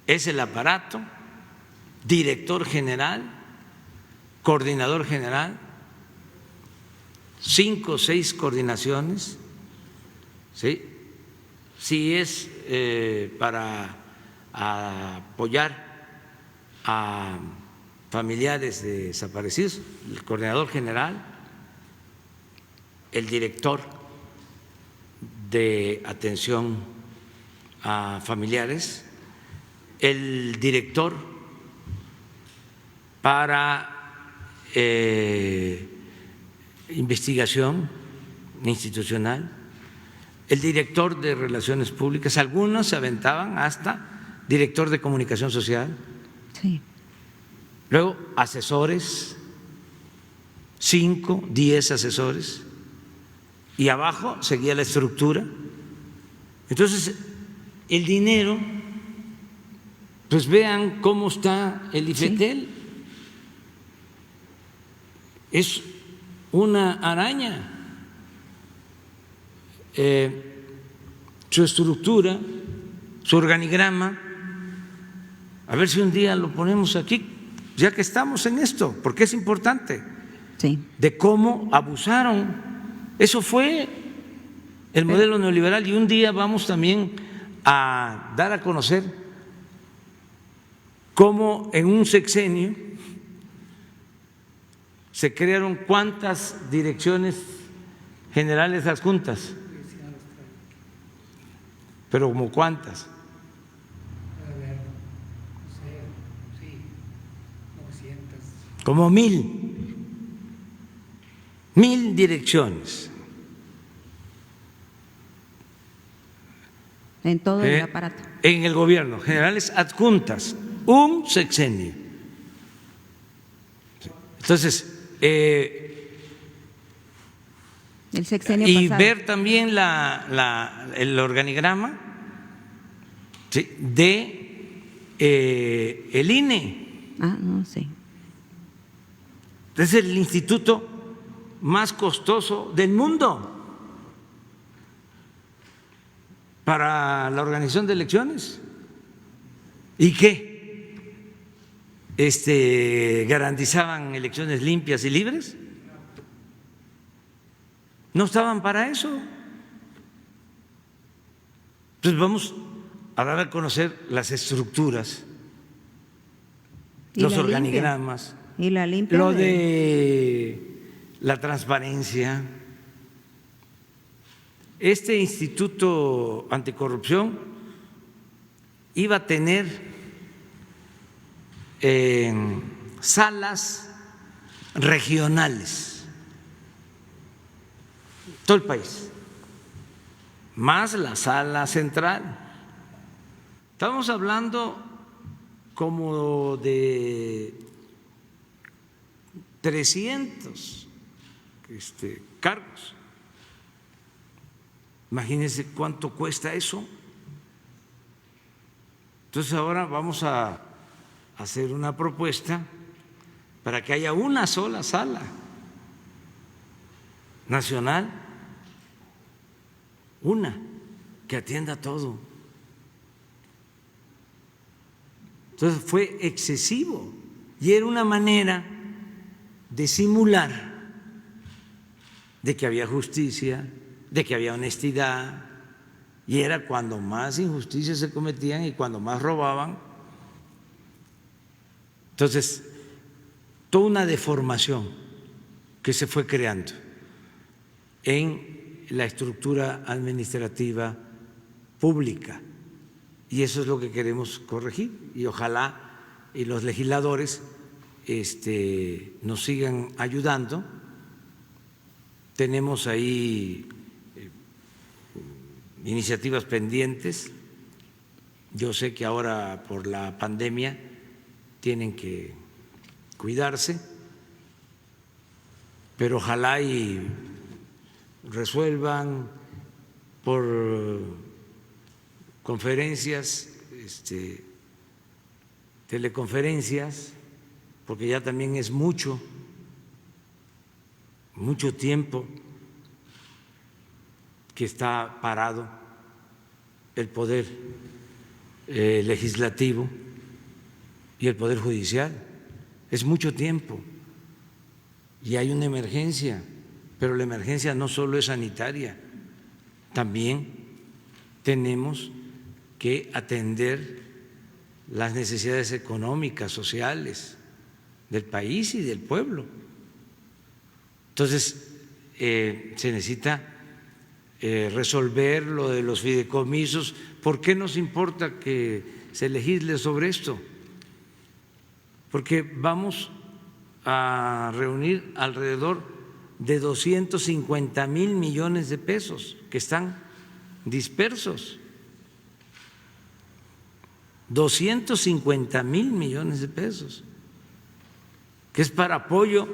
es el aparato, director general, coordinador general, 5 o 6 coordinaciones, ¿sí? Si es para apoyar a familiares de desaparecidos, el coordinador general, el director de atención a familiares, el director para investigación institucional, el director de relaciones públicas, algunos se aventaban hasta director de comunicación social, Sí. luego asesores, 5, 10 asesores, y abajo seguía la estructura. Entonces, el dinero, pues vean cómo está el IFETEL. Sí. Es una araña. Su estructura, su organigrama, a ver si un día lo ponemos aquí, ya que estamos en esto, porque es importante, Sí. de cómo abusaron. Eso fue el modelo neoliberal y un día vamos también a dar a conocer cómo en un sexenio se crearon cuántas direcciones generales adjuntas, pero como cuántas. Como 1,000 direcciones. En todo el aparato. En el gobierno, generales adjuntas, un sexenio. Entonces, El sexenio y pasado. ver también el organigrama, ¿sí?, de el INE. Ah, no, sí. Es el instituto más costoso del mundo para la organización de elecciones. ¿Y qué? ¿Garantizaban elecciones limpias y libres? No estaban para eso. Entonces vamos a dar a conocer las estructuras, los organigramas, y la limpia lo de la transparencia. Este Instituto Anticorrupción iba a tener salas regionales, todo el país, más la sala central. Estamos hablando como de 300 cargos. Imagínense cuánto cuesta eso. Entonces ahora vamos a hacer una propuesta para que haya una sola sala nacional, una que atienda todo. Entonces fue excesivo y era una manera de simular de que había justicia, de que había honestidad, y era cuando más injusticias se cometían y cuando más robaban. Entonces, toda una deformación que se fue creando en la estructura administrativa pública, y eso es lo que queremos corregir, y ojalá y los legisladores nos sigan ayudando. Tenemos ahí iniciativas pendientes. Yo sé que ahora por la pandemia tienen que cuidarse, pero ojalá y resuelvan por conferencias, teleconferencias, porque ya también es mucho tiempo que está parado el poder legislativo y el poder judicial. Es mucho tiempo y hay una emergencia, pero la emergencia no solo es sanitaria, también tenemos que atender las necesidades económicas, sociales del país y del pueblo. Entonces, se necesita resolver lo de los fideicomisos. ¿Por qué nos importa que se legisle sobre esto? Porque vamos a reunir alrededor de 250,000 millones de pesos que están dispersos. 250,000 millones de pesos, que es para apoyo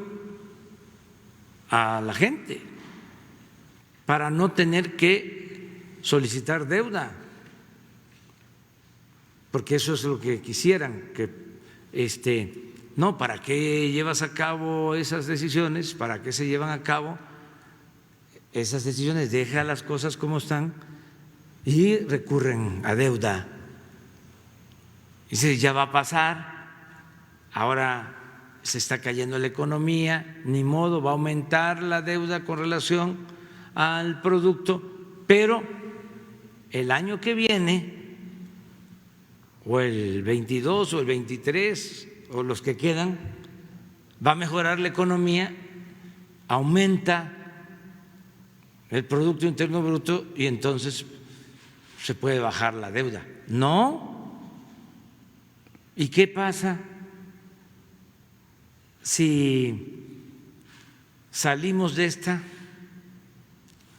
a la gente, para no tener que solicitar deuda, porque eso es lo que quisieran, que no, ¿para qué llevas a cabo esas decisiones? ¿Para qué se llevan a cabo esas decisiones? Deja las cosas como están y recurren a deuda. Dice, ya va a pasar, ahora se está cayendo la economía, ni modo, va a aumentar la deuda con relación al producto, pero el año que viene, o el 22 o el 23, o los que quedan, va a mejorar la economía, aumenta el Producto Interno Bruto y entonces se puede bajar la deuda. No. ¿Y qué pasa si salimos de esta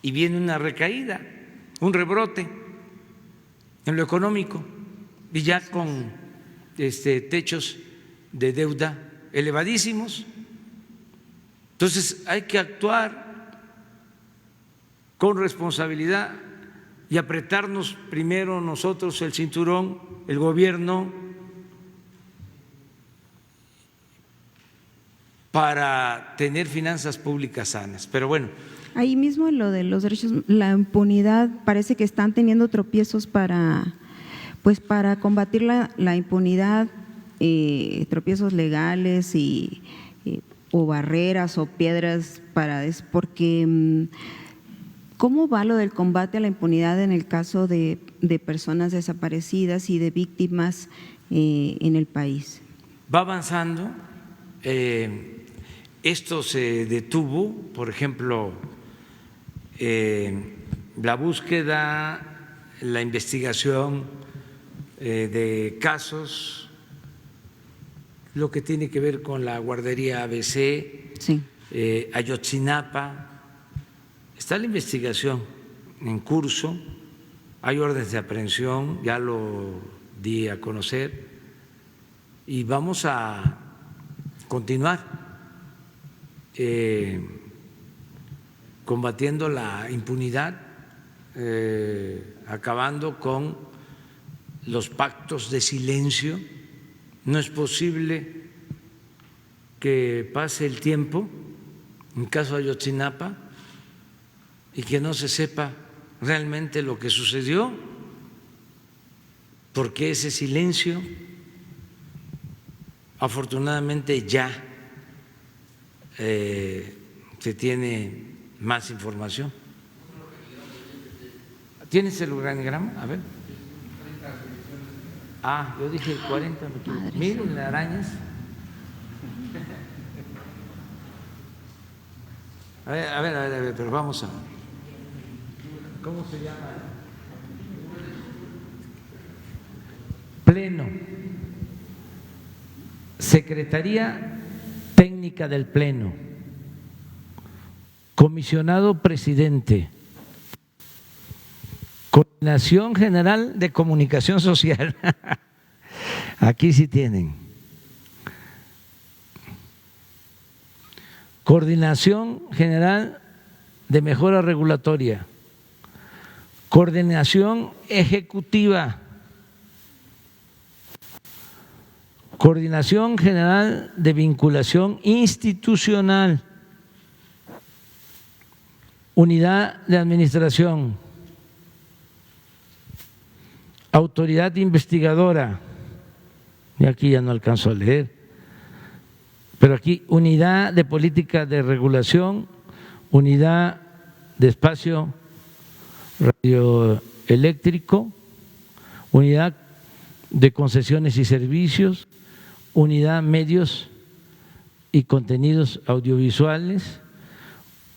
y viene una recaída, un rebrote en lo económico y ya con techos de deuda elevadísimos? Entonces hay que actuar con responsabilidad y apretarnos primero nosotros el cinturón, el gobierno, para tener finanzas públicas sanas. Pero bueno. Ahí mismo en lo de los derechos, la impunidad, parece que están teniendo tropiezos para combatir la impunidad, tropiezos legales o barreras o piedras porque ¿cómo va lo del combate a la impunidad en el caso de personas desaparecidas y de víctimas en el país? Va avanzando. Esto se detuvo, por ejemplo, la búsqueda, la investigación de casos lo que tiene que ver con la guardería ABC, Sí. Ayotzinapa. Está la investigación en curso, hay órdenes de aprehensión, ya lo di a conocer, y vamos a continuar combatiendo la impunidad, acabando con los pactos de silencio. No es posible que pase el tiempo, en caso de Ayotzinapa, y que no se sepa realmente lo que sucedió, porque ese silencio, afortunadamente ya se tiene más información. ¿Tienes el organigrama? A ver. Ah, yo dije 40, miren arañas. A ver, pero vamos a. ¿Cómo se llama? Pleno. Secretaría Técnica del Pleno. Comisionado Presidente. Coordinación General de Comunicación Social. Aquí sí tienen. Coordinación General de Mejora Regulatoria. Coordinación Ejecutiva. Coordinación General de Vinculación Institucional. Unidad de Administración. Autoridad investigadora, y aquí ya no alcanzo a leer, pero aquí Unidad de Política de Regulación, Unidad de Espacio Radioeléctrico, Unidad de Concesiones y Servicios, Unidad Medios y Contenidos Audiovisuales,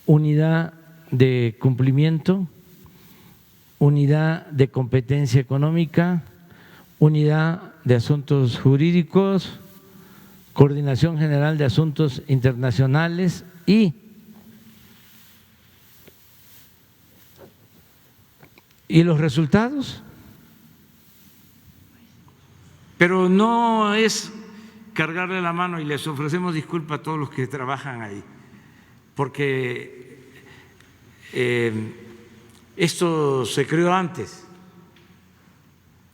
Unidad de Cumplimiento, Unidad de Competencia Económica, Unidad de Asuntos Jurídicos, Coordinación General de Asuntos Internacionales y los resultados. Pero no es cargarle la mano, y les ofrecemos disculpa a todos los que trabajan ahí, porque esto se creó antes,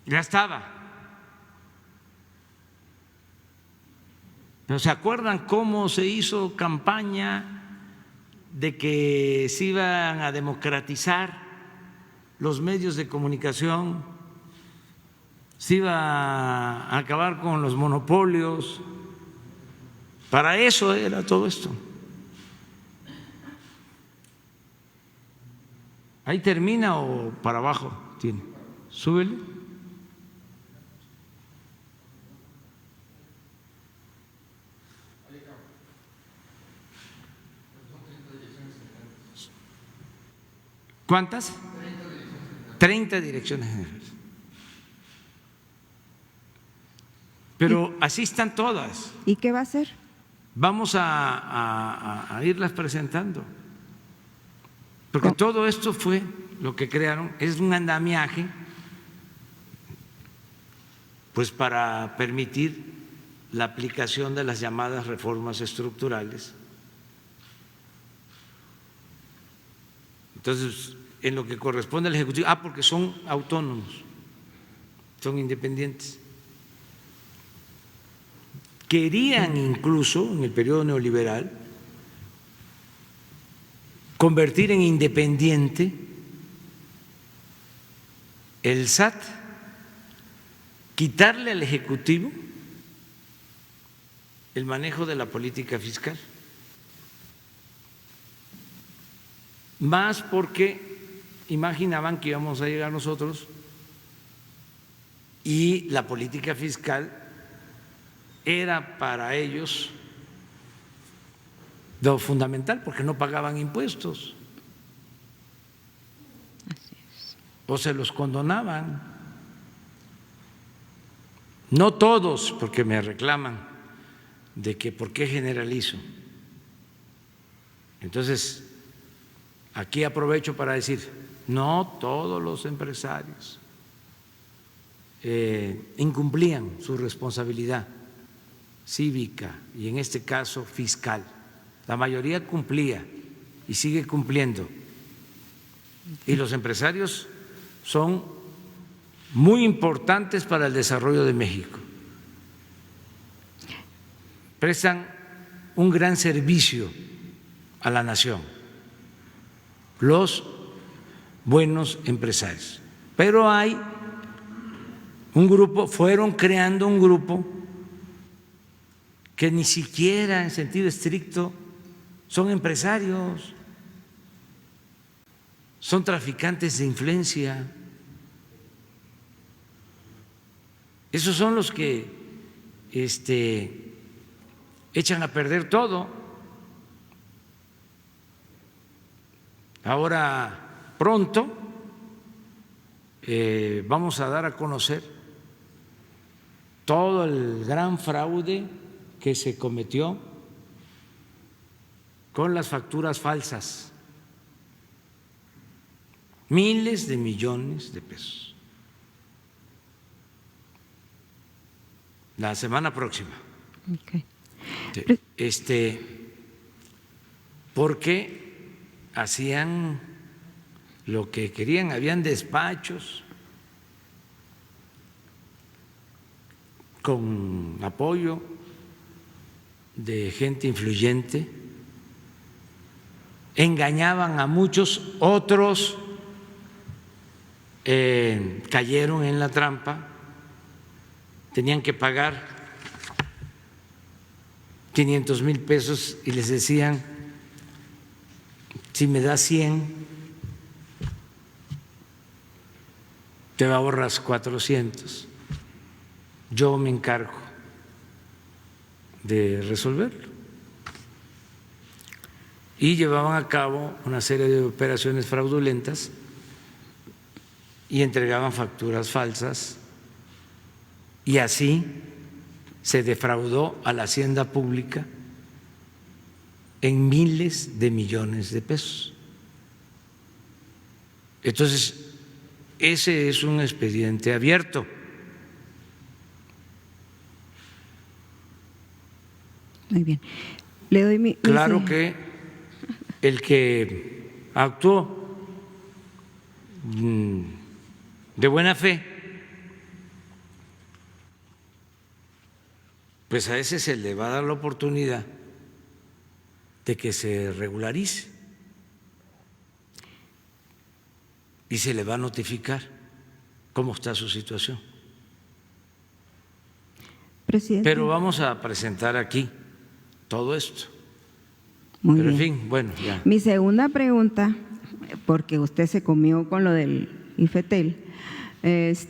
ya estaba. ¿Pero se acuerdan cómo se hizo campaña de que se iban a democratizar los medios de comunicación, se iba a acabar con los monopolios? Para eso era todo esto. ¿Ahí termina o para abajo tiene? Súbele. ¿Cuántas? 30 direcciones generales. Pero así están todas. ¿Y qué va a hacer? Vamos a irlas presentando. Porque todo esto fue lo que crearon, es un andamiaje, pues para permitir la aplicación de las llamadas reformas estructurales. Entonces, en lo que corresponde al Ejecutivo, porque son autónomos, son independientes. Querían incluso en el periodo neoliberal convertir en independiente el SAT, quitarle al Ejecutivo el manejo de la política fiscal, más porque imaginaban que íbamos a llegar nosotros y la política fiscal era para ellos lo fundamental, porque no pagaban impuestos o se los condonaban. No todos, porque me reclaman de que por qué generalizo. Entonces, aquí aprovecho para decir, no todos los empresarios incumplían su responsabilidad cívica y en este caso fiscal. La mayoría cumplía y sigue cumpliendo. Y los empresarios son muy importantes para el desarrollo de México. Prestan un gran servicio a la nación, los buenos empresarios. Pero hay un grupo, fueron creando un grupo que ni siquiera en sentido estricto son empresarios, son traficantes de influencia. Esos son los que echan a perder todo. Ahora pronto vamos a dar a conocer todo el gran fraude que se cometió con las facturas falsas, miles de millones de pesos. La semana próxima. Okay. Porque hacían lo que querían, habían despachos con apoyo de gente influyente, engañaban a muchos, otros cayeron en la trampa, tenían que pagar 500,000 pesos y les decían, si me das 100, te ahorras 400, yo me encargo de resolverlo. Y llevaban a cabo una serie de operaciones fraudulentas y entregaban facturas falsas, y así se defraudó a la hacienda pública en miles de millones de pesos. Entonces, ese es un expediente abierto. Muy bien. Le doy mi… Claro que el que actuó de buena fe, pues a ese se le va a dar la oportunidad de que se regularice y se le va a notificar cómo está su situación. Presidente. Pero vamos a presentar aquí todo esto. Muy Pero en bien. fin, bueno, ya. Mi segunda pregunta, porque usted se comió con lo del IFETEL, es…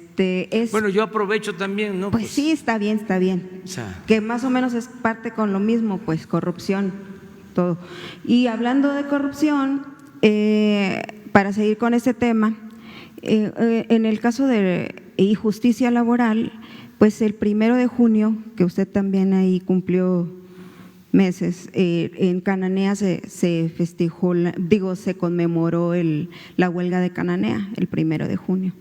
Bueno, yo aprovecho también, ¿no? Pues sí, está bien, está bien. O sea, Que más o menos es parte con lo mismo, pues corrupción, todo. Y hablando de corrupción, para seguir con este tema, en el caso de injusticia laboral, pues el 1 de junio, que usted también ahí cumplió meses, en Cananea se festejó, se conmemoró la huelga de Cananea el 1 de junio.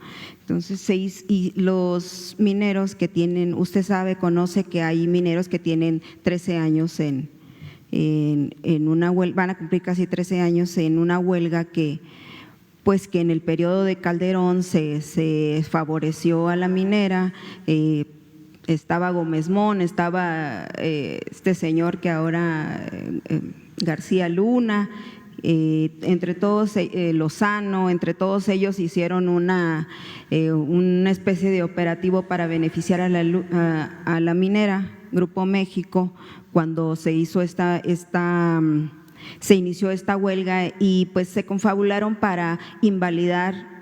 Entonces, y los mineros que tienen, usted conoce que hay mineros que tienen 13 años en una huelga, van a cumplir casi 13 años en una huelga que en el periodo de Calderón se favoreció a la minera. Estaba Gómez Mon, estaba este señor que ahora García Luna, entre todos Lozano, entre todos ellos hicieron una especie de operativo para beneficiar a la minera, Grupo México, cuando se hizo se inició esta huelga, y pues se confabularon para invalidar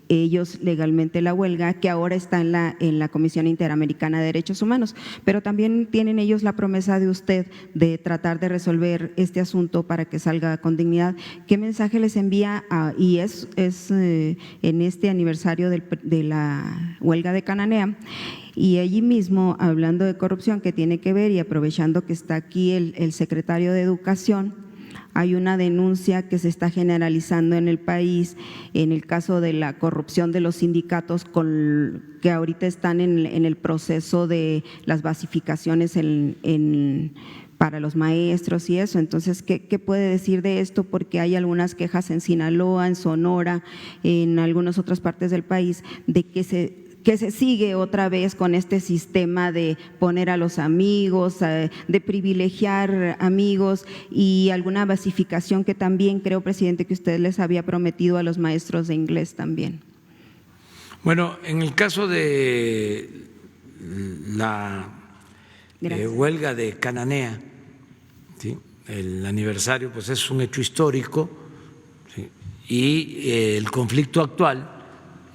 ellos legalmente la huelga, que ahora está en la Comisión Interamericana de Derechos Humanos, pero también tienen ellos la promesa de usted de tratar de resolver este asunto para que salga con dignidad. ¿Qué mensaje les envía? Y es en este aniversario de la huelga de Cananea, Y allí mismo, hablando de corrupción que tiene que ver y aprovechando que está aquí el secretario de Educación, hay una denuncia que se está generalizando en el país en el caso de la corrupción de los sindicatos que ahorita están en el proceso de las basificaciones para los maestros y eso. Entonces, ¿qué puede decir de esto? Porque hay algunas quejas en Sinaloa, en Sonora, en algunas otras partes del país, de que se sigue otra vez con este sistema de poner a los amigos, de privilegiar amigos y alguna basificación que también creo, presidente, que usted les había prometido a los maestros de inglés también. Bueno, en el caso de la huelga de Cananea, ¿sí? El aniversario pues es un hecho histórico, ¿sí? Y el conflicto actual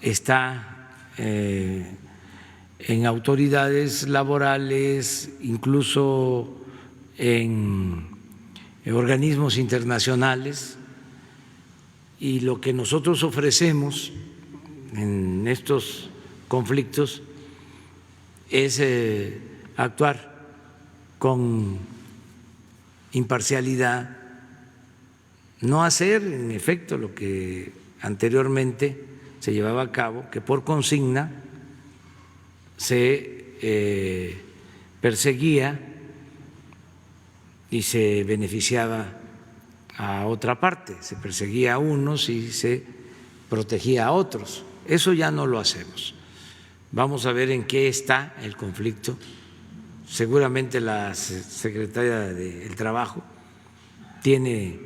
está en autoridades laborales, incluso en organismos internacionales, y lo que nosotros ofrecemos en estos conflictos es actuar con imparcialidad, no hacer en efecto lo que anteriormente se llevaba a cabo, que por consigna se perseguía y se beneficiaba a otra parte, se perseguía a unos y se protegía a otros. Eso ya no lo hacemos. Vamos a ver en qué está el conflicto. Seguramente la secretaria del Trabajo tiene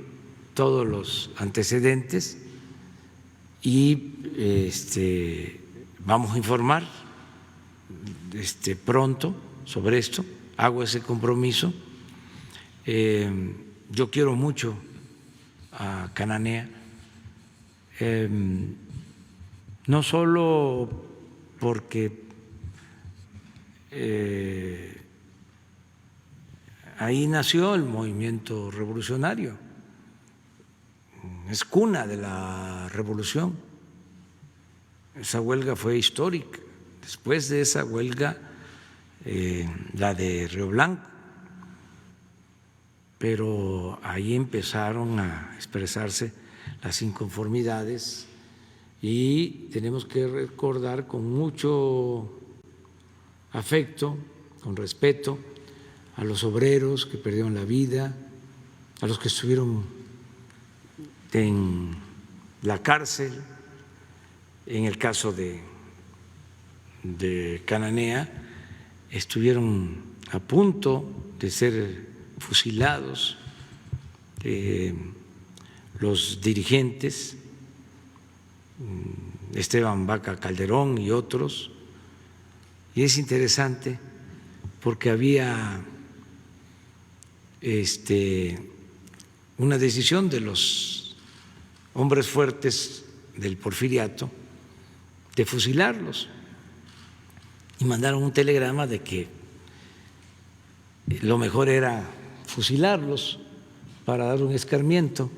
todos los antecedentes y vamos a informar pronto sobre esto. Hago ese compromiso. Yo quiero mucho a Cananea, no solo porque ahí nació el movimiento revolucionario, es cuna de la revolución. Esa huelga fue histórica. Después de esa huelga, la de Río Blanco, pero ahí empezaron a expresarse las inconformidades y tenemos que recordar con mucho afecto, con respeto, a los obreros que perdieron la vida, a los que estuvieron en la cárcel, en el caso de Cananea, estuvieron a punto de ser fusilados los dirigentes, Esteban Vaca Calderón y otros, y es interesante porque había una decisión de los hombres fuertes del Porfiriato de fusilarlos y mandaron un telegrama de que lo mejor era fusilarlos para dar un escarmiento,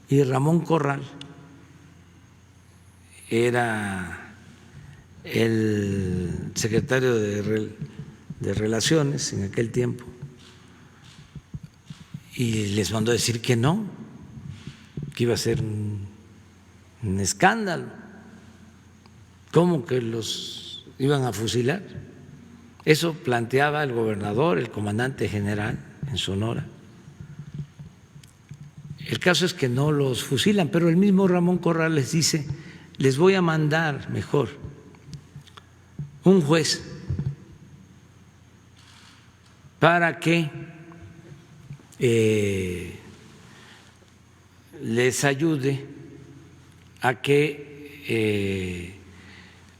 y Ramón Corral era el secretario de Relaciones en aquel tiempo y les mandó a decir que no, que iba a ser un escándalo. ¿Cómo que los iban a fusilar? Eso planteaba el gobernador, el comandante general en Sonora. El caso es que no los fusilan, pero el mismo Ramón Corral les dice: les voy a mandar mejor un juez para que les ayude a que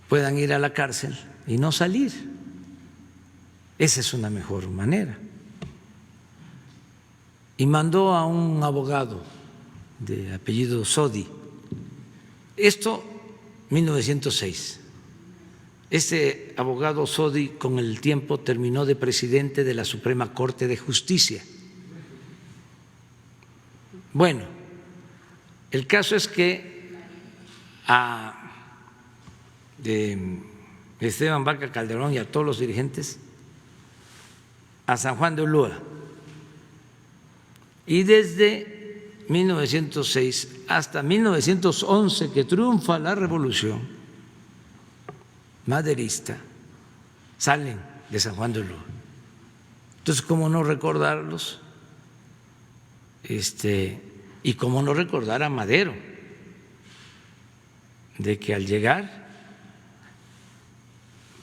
puedan ir a la cárcel y no salir. Esa es una mejor manera. Y mandó a un abogado de apellido Sodi. Esto, 1906. Este abogado Sodi con el tiempo terminó de presidente de la Suprema Corte de Justicia. Bueno, el caso es que a Esteban Vaca Calderón y a todos los dirigentes a San Juan de Ulúa. Y desde 1906 hasta 1911, que triunfa la revolución maderista, salen de San Juan de Ulúa. Entonces, ¿cómo no recordarlos? Y cómo no recordar a Madero, de que al llegar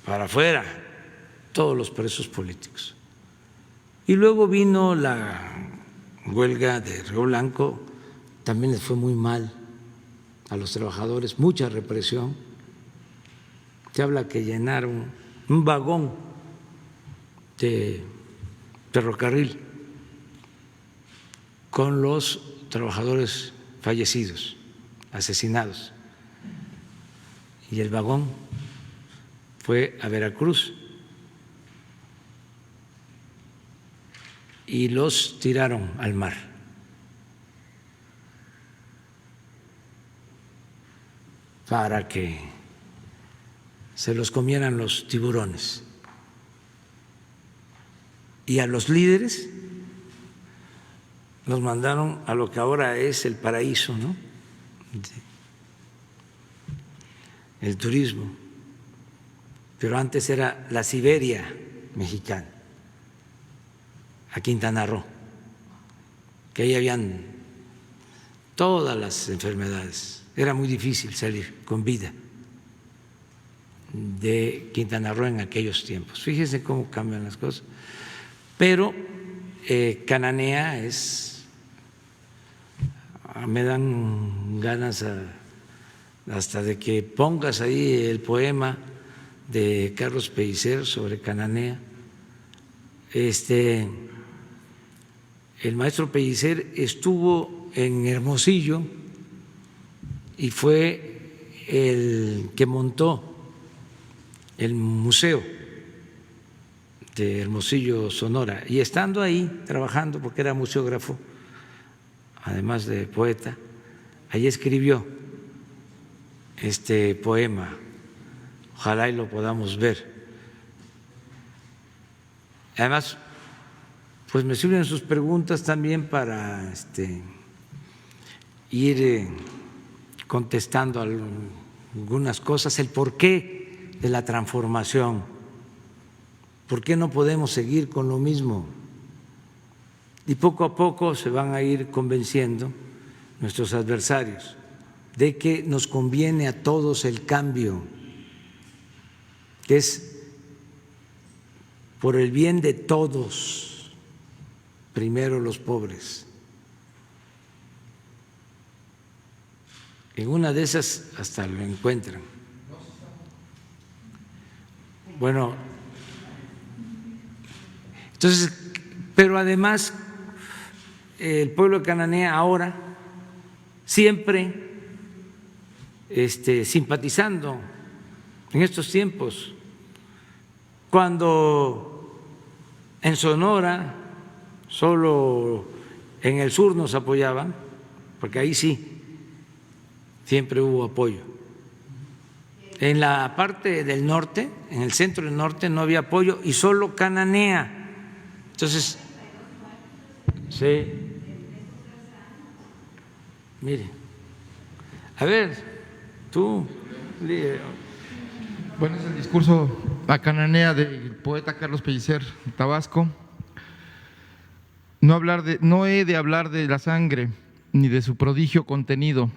para afuera todos los presos políticos. Y luego vino la huelga de Río Blanco, también les fue muy mal a los trabajadores, mucha represión. Se habla que llenaron un vagón de ferrocarril con los trabajadores fallecidos, asesinados. Y el vagón fue a Veracruz y los tiraron al mar. Para que se los comieran los tiburones. Y a los líderes los mandaron a lo que ahora es el paraíso, ¿no? El turismo, pero antes era la Siberia mexicana, a Quintana Roo, que ahí habían todas las enfermedades, era muy difícil salir con vida de Quintana Roo en aquellos tiempos. Fíjense cómo cambian las cosas, pero Cananea me dan ganas hasta de que pongas ahí el poema de Carlos Pellicer sobre Cananea. El maestro Pellicer estuvo en Hermosillo y fue el que montó el museo de Hermosillo, Sonora, y estando ahí trabajando, porque era museógrafo, además de poeta, ahí escribió este poema. Ojalá y lo podamos ver. Además, pues me sirven sus preguntas también para ir contestando algunas cosas, el porqué de la transformación, por qué no podemos seguir con lo mismo. Y poco a poco se van a ir convenciendo nuestros adversarios de que nos conviene a todos el cambio, que es por el bien de todos, primero los pobres. En una de esas hasta lo encuentran. Bueno, entonces, pero además el pueblo de Cananea ahora siempre simpatizando en estos tiempos, cuando en Sonora solo en el sur nos apoyaban, porque ahí sí siempre hubo apoyo. En la parte del norte, en el centro del norte, no había apoyo y solo Cananea. Entonces, sí, mire, a ver, tú. Bueno, es el discurso a Cananea del poeta Carlos Pellicer, Tabasco. No he de hablar de la sangre, ni de su prodigio contenido,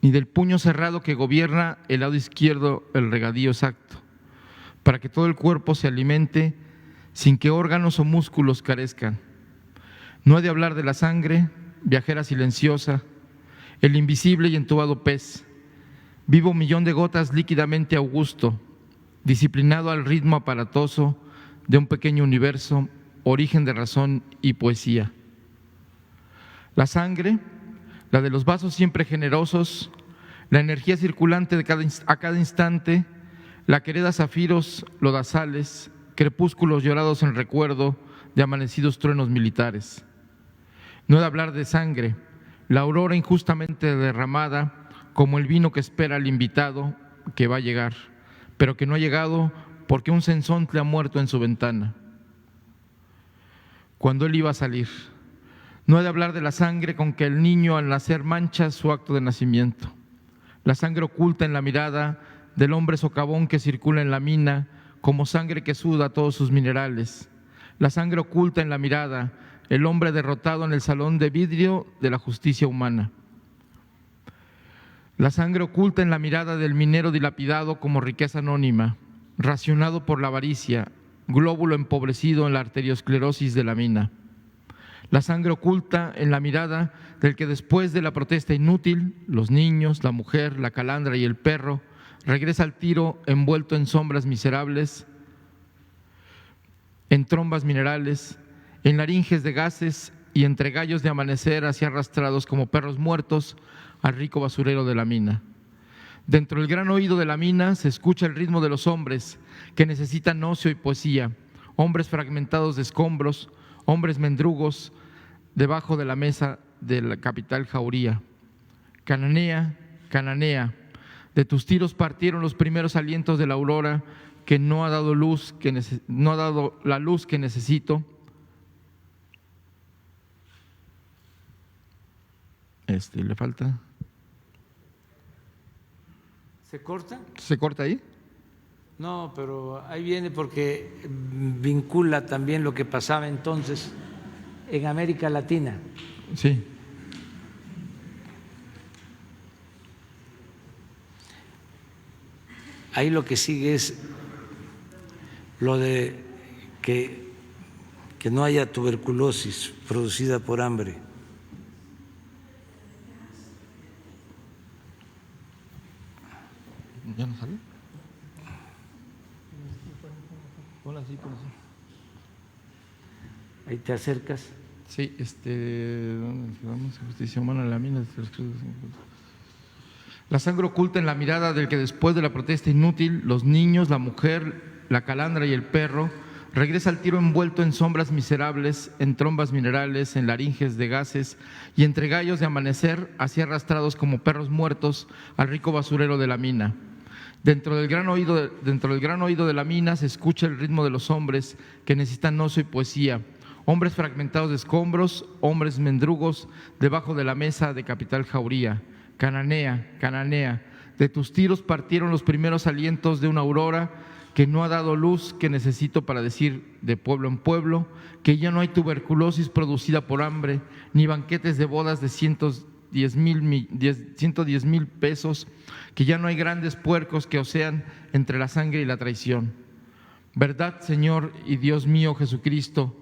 ni del puño cerrado que gobierna el lado izquierdo, el regadío exacto, para que todo el cuerpo se alimente sin que órganos o músculos carezcan. No he de hablar de la sangre, viajera silenciosa, el invisible y entubado pez, vivo millón de gotas líquidamente augusto, disciplinado al ritmo aparatoso de un pequeño universo, origen de razón y poesía. La sangre, la de los vasos siempre generosos, la energía circulante a cada instante, la que hereda zafiros, lodazales, crepúsculos llorados en recuerdo de amanecidos truenos militares. No he de hablar de sangre, la aurora injustamente derramada como el vino que espera al invitado que va a llegar, pero que no ha llegado porque un sensontle ha muerto en su ventana. Cuando él iba a salir, no ha de hablar de la sangre con que el niño al nacer mancha su acto de nacimiento, la sangre oculta en la mirada del hombre socavón que circula en la mina como sangre que suda todos sus minerales, la sangre oculta en la mirada, el hombre derrotado en el salón de vidrio de la justicia humana. La sangre oculta en la mirada del minero dilapidado como riqueza anónima, racionado por la avaricia, glóbulo empobrecido en la arteriosclerosis de la mina. La sangre oculta en la mirada del que después de la protesta inútil, los niños, la mujer, la calandra y el perro, regresa al tiro envuelto en sombras miserables, en trombas minerales, en laringes de gases y entre gallos de amanecer así arrastrados como perros muertos al rico basurero de la mina. Dentro del gran oído de la mina se escucha el ritmo de los hombres que necesitan ocio y poesía, hombres fragmentados de escombros, hombres mendrugos debajo de la mesa de la capital Jauría. Cananea, Cananea, de tus tiros partieron los primeros alientos de la aurora que no ha dado luz, no ha dado la luz que necesito. Le falta. ¿Se corta? ¿Se corta ahí? No, pero ahí viene porque vincula también lo que pasaba entonces en América Latina. Sí. Ahí lo que sigue es lo de que no haya tuberculosis producida por hambre. ¿Ya no sale? Ponla así, ponla así. Ahí te acercas. Sí, ¿dónde quedamos? Justicia humana en la mina. La sangre oculta en la mirada del que después de la protesta inútil, los niños, la mujer, la calandra y el perro, regresa al tiro envuelto en sombras miserables, en trombas minerales, en laringes de gases y entre gallos de amanecer, así arrastrados como perros muertos al rico basurero de la mina. Dentro del gran oído de la mina se escucha el ritmo de los hombres que necesitan ocio y poesía, hombres fragmentados de escombros, hombres mendrugos debajo de la mesa de capital Jauría. Cananea, Cananea, de tus tiros partieron los primeros alientos de una aurora que no ha dado luz que necesito para decir de pueblo en pueblo que ya no hay tuberculosis producida por hambre, ni banquetes de bodas de 110,000 pesos, que ya no hay grandes puercos que ocean entre la sangre y la traición. Verdad, Señor y Dios mío Jesucristo,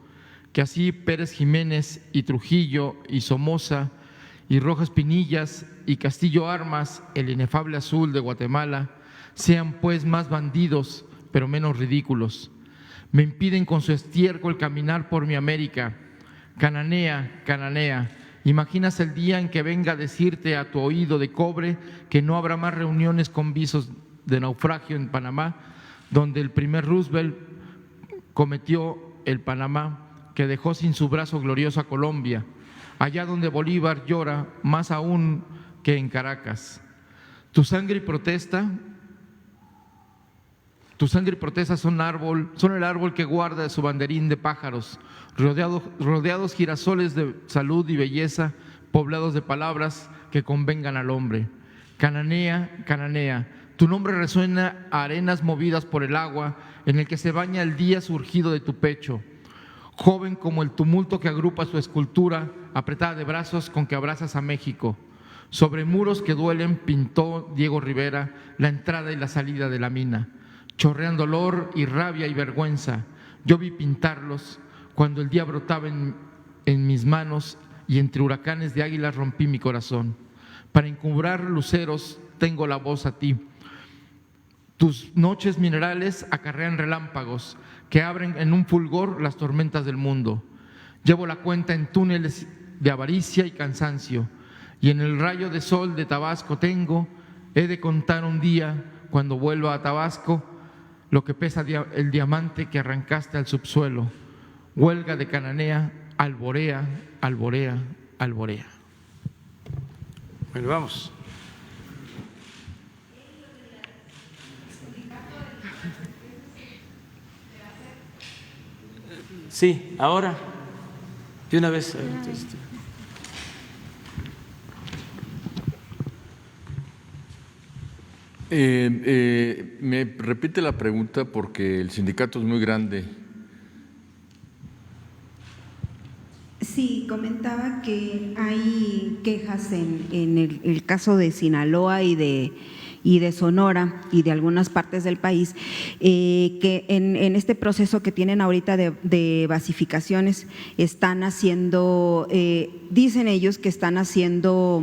que así Pérez Jiménez y Trujillo y Somoza y Rojas Pinillas y Castillo Armas, el inefable azul de Guatemala, sean pues más bandidos, pero menos ridículos. Me impiden con su estiércol caminar por mi América. Cananea, Cananea, ¿imaginas el día en que venga a decirte a tu oído de cobre que no habrá más reuniones con visos de naufragio en Panamá, donde el primer Roosevelt cometió el Panamá que dejó sin su brazo glorioso a Colombia, allá donde Bolívar llora más aún que en Caracas? Tu sangre y protesta son el árbol que guarda su banderín de pájaros, rodeados girasoles de salud y belleza, poblados de palabras que convengan al hombre. Cananea, Cananea, tu nombre resuena a arenas movidas por el agua, en el que se baña el día surgido de tu pecho. Joven como el tumulto que agrupa su escultura, apretada de brazos con que abrazas a México. Sobre muros que duelen pintó Diego Rivera la entrada y la salida de la mina. Chorrean dolor y rabia y vergüenza. Yo vi pintarlos cuando el día brotaba en mis manos y entre huracanes de águilas rompí mi corazón. Para encubrar luceros tengo la voz a ti. Tus noches minerales acarrean relámpagos que abren en un fulgor las tormentas del mundo. Llevo la cuenta en túneles de avaricia y cansancio, y en el rayo de sol de Tabasco he de contar un día, cuando vuelva a Tabasco, lo que pesa el diamante que arrancaste al subsuelo. Huelga de Cananea, alborea, alborea, alborea. Bueno, vamos. Sí, ahora, de una vez. Me repite la pregunta porque el sindicato es muy grande. Sí, comentaba que hay quejas en el caso de Sinaloa y de Sonora y de algunas partes del país, que en este proceso que tienen ahorita de basificaciones están haciendo, dicen ellos que están haciendo,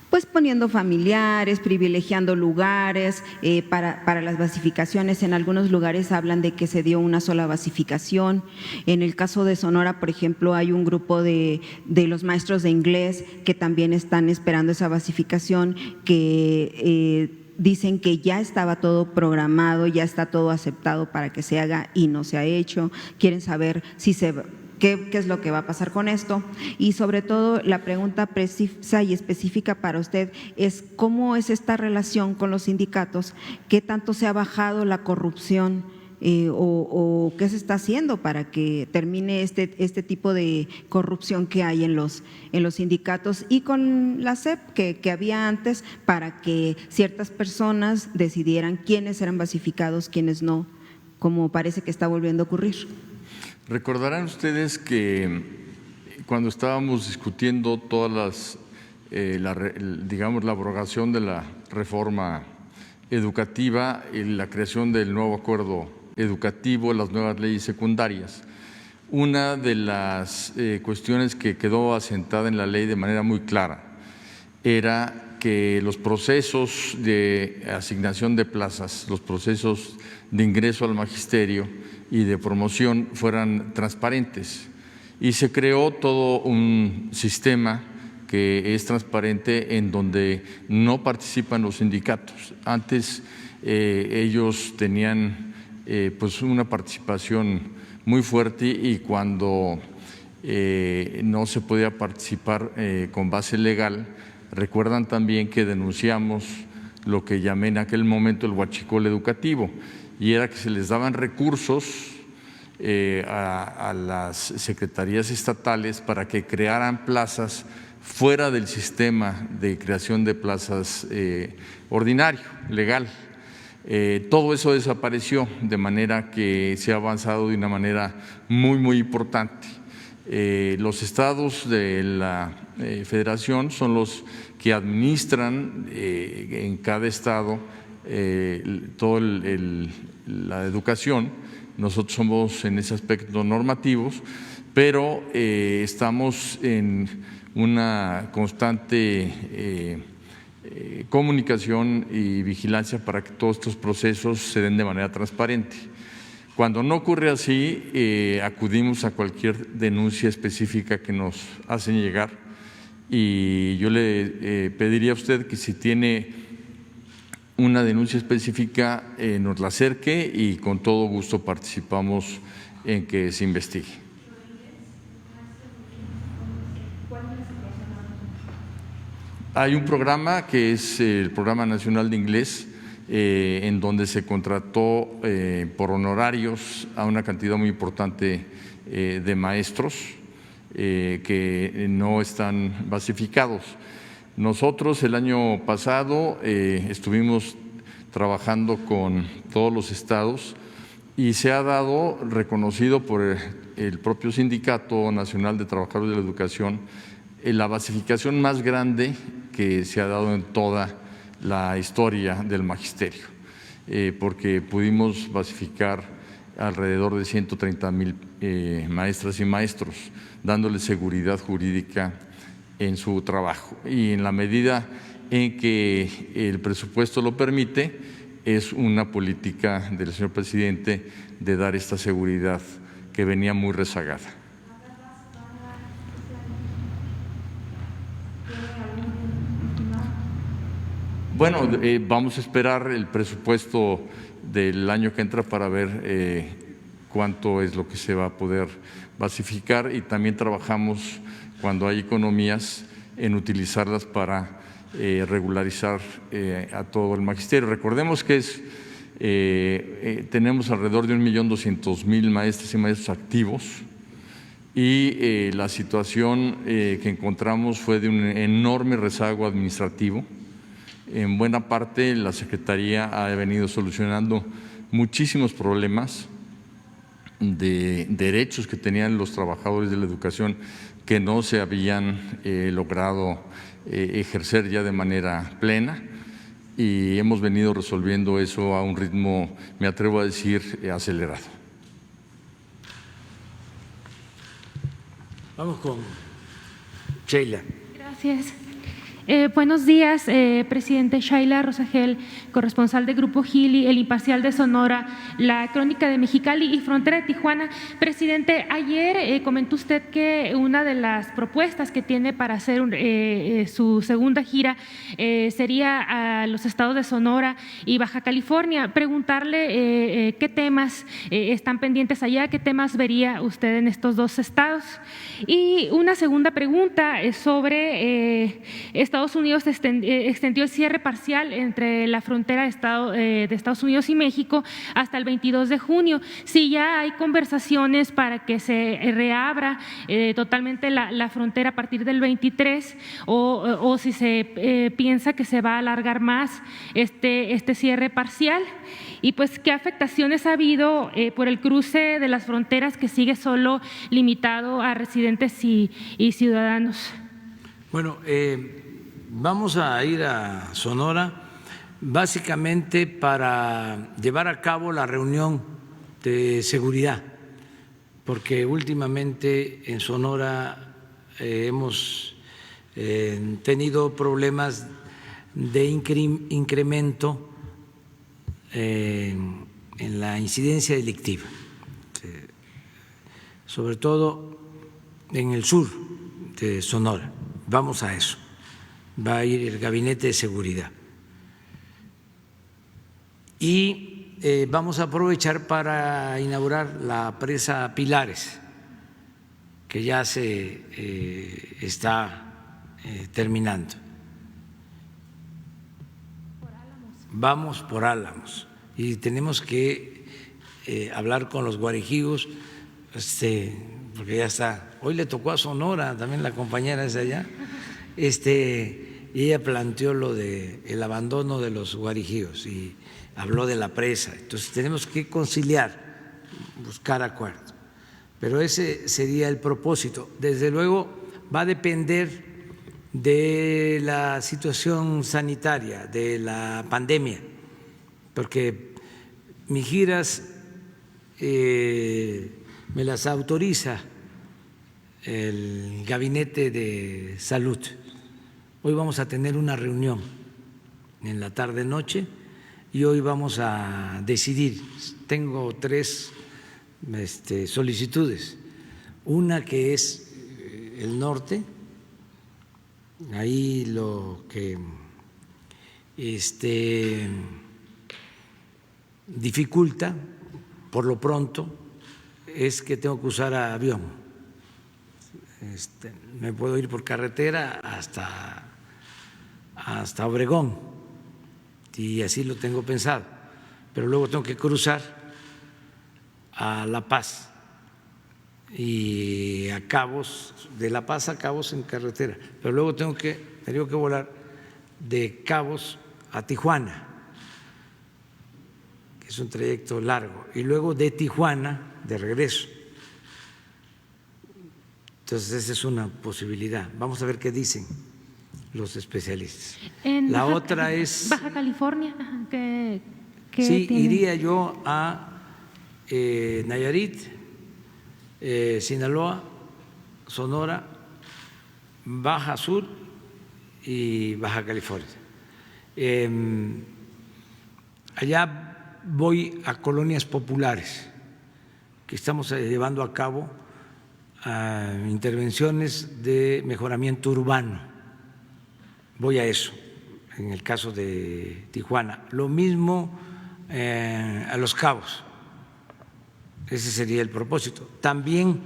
pues poniendo familiares, privilegiando lugares para las basificaciones. En algunos lugares hablan de que se dio una sola basificación. En el caso de Sonora, por ejemplo, hay un grupo de los maestros de inglés que también están esperando esa basificación, que dicen que ya estaba todo programado, ya está todo aceptado para que se haga y no se ha hecho. Quieren saber si ¿Qué es lo que va a pasar con esto? Y sobre todo la pregunta precisa y específica para usted es ¿cómo es esta relación con los sindicatos? ¿Qué tanto se ha bajado la corrupción o qué se está haciendo para que termine este tipo de corrupción que hay en los sindicatos y con la SEP que había antes, para que ciertas personas decidieran quiénes eran basificados, quiénes no, como parece que está volviendo a ocurrir? Recordarán ustedes que cuando estábamos discutiendo todas digamos, la abrogación de la reforma educativa y la creación del nuevo acuerdo educativo, las nuevas leyes secundarias, una de las cuestiones que quedó asentada en la ley de manera muy clara era que los procesos de asignación de plazas, los procesos de ingreso al magisterio y de promoción fueran transparentes, y se creó todo un sistema que es transparente en donde no participan los sindicatos. Antes ellos tenían pues una participación muy fuerte, y cuando no se podía participar con base legal, recuerdan también que denunciamos lo que llamé en aquel momento el huachicol educativo, y era que se les daban recursos a las secretarías estatales para que crearan plazas fuera del sistema de creación de plazas ordinario, legal. Todo eso desapareció, de manera que se ha avanzado de una manera muy importante. Los estados de la federación son los que administran en cada estado toda la educación. Nosotros somos en ese aspecto normativos, pero estamos en una constante comunicación y vigilancia para que todos estos procesos se den de manera transparente. Cuando no ocurre así, acudimos a cualquier denuncia específica que nos hacen llegar, y yo le pediría a usted que si tiene una denuncia específica nos la acerque, y con todo gusto participamos en que se investigue. Hay un programa que es el Programa Nacional de Inglés, en donde se contrató por honorarios a una cantidad muy importante de maestros que no están basificados. Nosotros el año pasado estuvimos trabajando con todos los estados, y se ha dado, reconocido por el propio Sindicato Nacional de Trabajadores de la Educación, la basificación más grande que se ha dado en toda la historia del magisterio, porque pudimos basificar alrededor de 130,000 maestras y maestros, dándoles seguridad jurídica en su trabajo, y en la medida en que el presupuesto lo permite, es una política del señor presidente de dar esta seguridad que venía muy rezagada. Bueno, vamos a esperar el presupuesto del año que entra para ver cuánto es lo que se va a poder basificar, y también trabajamos, cuando hay economías, en utilizarlas para regularizar a todo el magisterio. Recordemos que es Tenemos alrededor de 1.200.000 maestras y maestros activos y la situación que encontramos fue de un enorme rezago administrativo. En buena parte la Secretaría ha venido solucionando muchísimos problemas de derechos que tenían los trabajadores de la educación que no se habían logrado ejercer ya de manera plena, y hemos venido resolviendo eso a un ritmo, me atrevo a decir, acelerado. Vamos con Sheila. Gracias. Buenos días, presidente. Shaila Rosagel, corresponsal de Grupo Gili, El Imparcial de Sonora, La Crónica de Mexicali y Frontera de Tijuana. Presidente, ayer comentó usted que una de las propuestas que tiene para hacer su segunda gira sería a los estados de Sonora y Baja California. Preguntarle qué temas están pendientes allá, qué temas vería usted en estos dos estados. Y una segunda pregunta es sobre Estados Unidos extendió el cierre parcial entre la frontera de Estados Unidos y México hasta el 22 de junio. Si ya hay conversaciones para que se reabra totalmente la frontera a partir del 23 o si se piensa que se va a alargar más este cierre parcial. Y pues, ¿qué afectaciones ha habido por el cruce de las fronteras que sigue solo limitado a residentes y ciudadanos? Bueno, vamos a ir a Sonora básicamente para llevar a cabo la reunión de seguridad, porque últimamente en Sonora hemos tenido problemas de incremento en la incidencia delictiva, sobre todo en el sur de Sonora. Vamos a eso. Va a ir el Gabinete de Seguridad. Y vamos a aprovechar para inaugurar la presa Pilares, que ya se está terminando. Vamos por Álamos y tenemos que hablar con los guarejigos, porque ya está. Hoy le tocó a Sonora, también la compañera es de allá. Y ella planteó lo del abandono de los guarijíos y habló de la presa. Entonces tenemos que conciliar, buscar acuerdos. Pero ese sería el propósito. Desde luego va a depender de la situación sanitaria, de la pandemia, porque mis giras me las autoriza el Gabinete de Salud. Hoy vamos a tener una reunión en la tarde-noche y hoy vamos a decidir. Tengo 3 solicitudes. Una que es el norte, ahí lo que dificulta por lo pronto es que tengo que usar avión. Me puedo ir por carretera hasta Obregón y así lo tengo pensado, pero luego tengo que cruzar a La Paz y a Cabos, de La Paz a Cabos en carretera, pero luego tengo que volar de Cabos a Tijuana, que es un trayecto largo, y luego de Tijuana de regreso. Entonces esa es una posibilidad. Vamos a ver qué dicen los especialistas. La otra es… Baja California. ¿Qué sí, tiene? iría yo a Nayarit, Sinaloa, Sonora, Baja Sur y Baja California. Allá voy a colonias populares que estamos llevando a cabo intervenciones de mejoramiento urbano. Voy a eso, en el caso de Tijuana. Lo mismo a Los Cabos. Ese sería el propósito. También,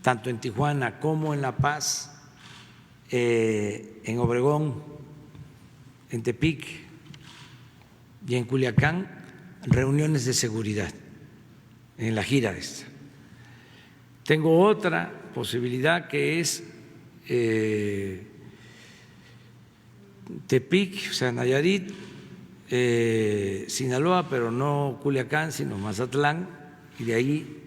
tanto en Tijuana como en La Paz, en Obregón, en Tepic y en Culiacán, reuniones de seguridad en la gira esta. Tengo otra posibilidad que es Tepic, o sea, Nayarit, Sinaloa, pero no Culiacán, sino Mazatlán, y de ahí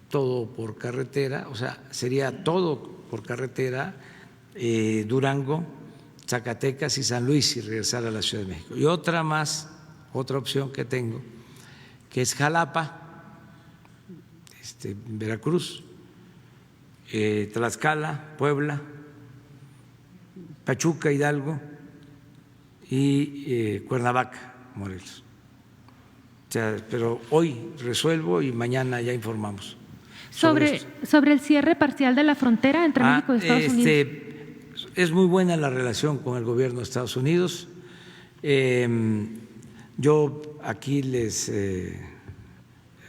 todo por carretera, o sea, sería todo por carretera, Durango, Zacatecas y San Luis, y regresar a la Ciudad de México. Y otra opción que tengo, que es Jalapa, Veracruz, Tlaxcala, Puebla, Pachuca, Hidalgo y Cuernavaca, Morelos. O sea, pero hoy resuelvo y mañana ya informamos. Sobre el cierre parcial de la frontera entre México y Estados Unidos. Es muy buena la relación con el gobierno de Estados Unidos. Yo aquí les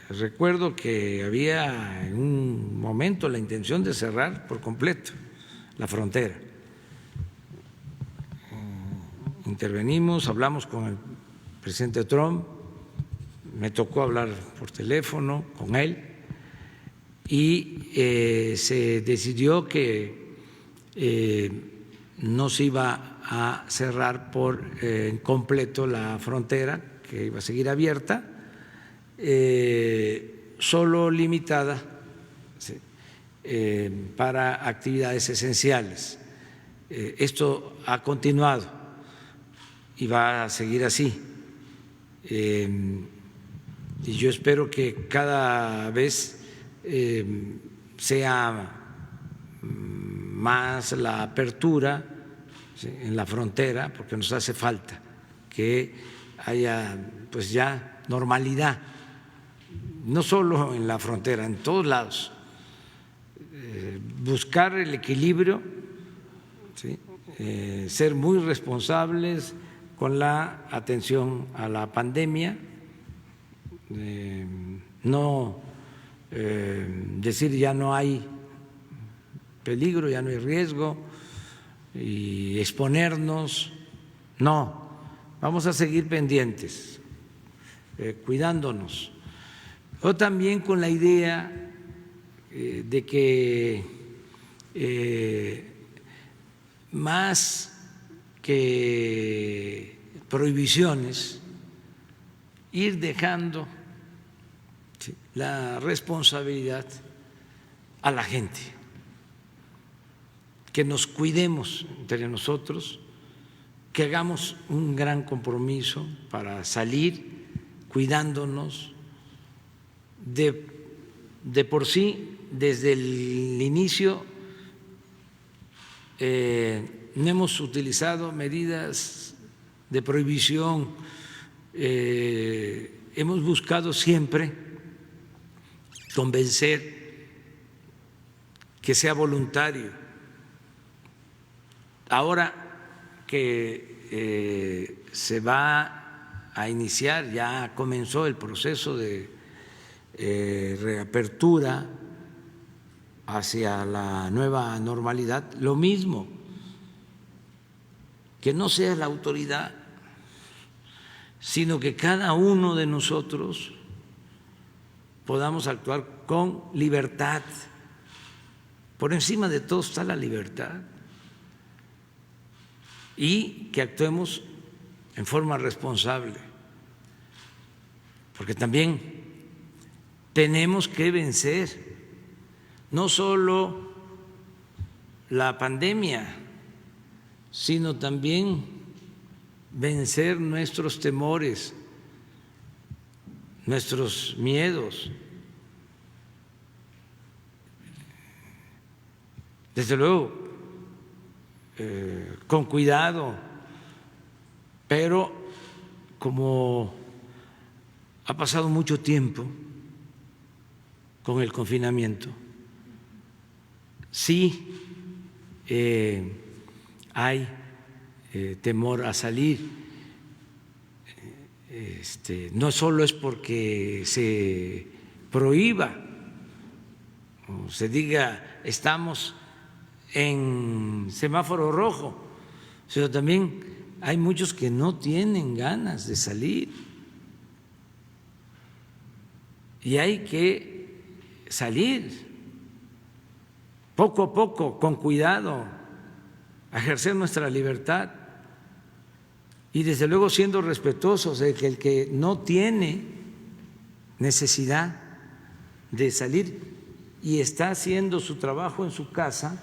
recuerdo que había en un momento la intención de cerrar por completo la frontera. Intervenimos, hablamos con el presidente Trump, me tocó hablar por teléfono con él y se decidió que no se iba a cerrar por completo la frontera, que iba a seguir abierta, solo limitada para actividades esenciales. Esto ha continuado y va a seguir así. Y yo espero que cada vez sea más la apertura en la frontera, porque nos hace falta que haya pues ya normalidad, no solo en la frontera, en todos lados. Buscar el equilibrio, ¿sí? Ser muy responsables con la atención a la pandemia, no decir ya no hay peligro, ya no hay riesgo y exponernos, no, vamos a seguir pendientes, cuidándonos. O también con la idea de que más que prohibiciones, ir dejando la responsabilidad a la gente, que nos cuidemos entre nosotros, que hagamos un gran compromiso para salir cuidándonos. De por sí, desde el inicio, no hemos utilizado medidas de prohibición, hemos buscado siempre convencer que sea voluntario. Ahora que se va a iniciar, ya comenzó el proceso de reapertura hacia la nueva normalidad, lo mismo, que no sea la autoridad, sino que cada uno de nosotros podamos actuar con libertad. Por encima de todo está la libertad, y que actuemos en forma responsable, porque también tenemos que vencer no solo la pandemia, sino también vencer nuestros temores, nuestros miedos. Desde luego, con cuidado, pero como ha pasado mucho tiempo con el confinamiento, sí hay temor a salir. No solo es porque se prohíba o se diga estamos en semáforo rojo, sino también hay muchos que no tienen ganas de salir y hay que salir poco a poco, con cuidado, a ejercer nuestra libertad y desde luego siendo respetuosos de que el que no tiene necesidad de salir y está haciendo su trabajo en su casa,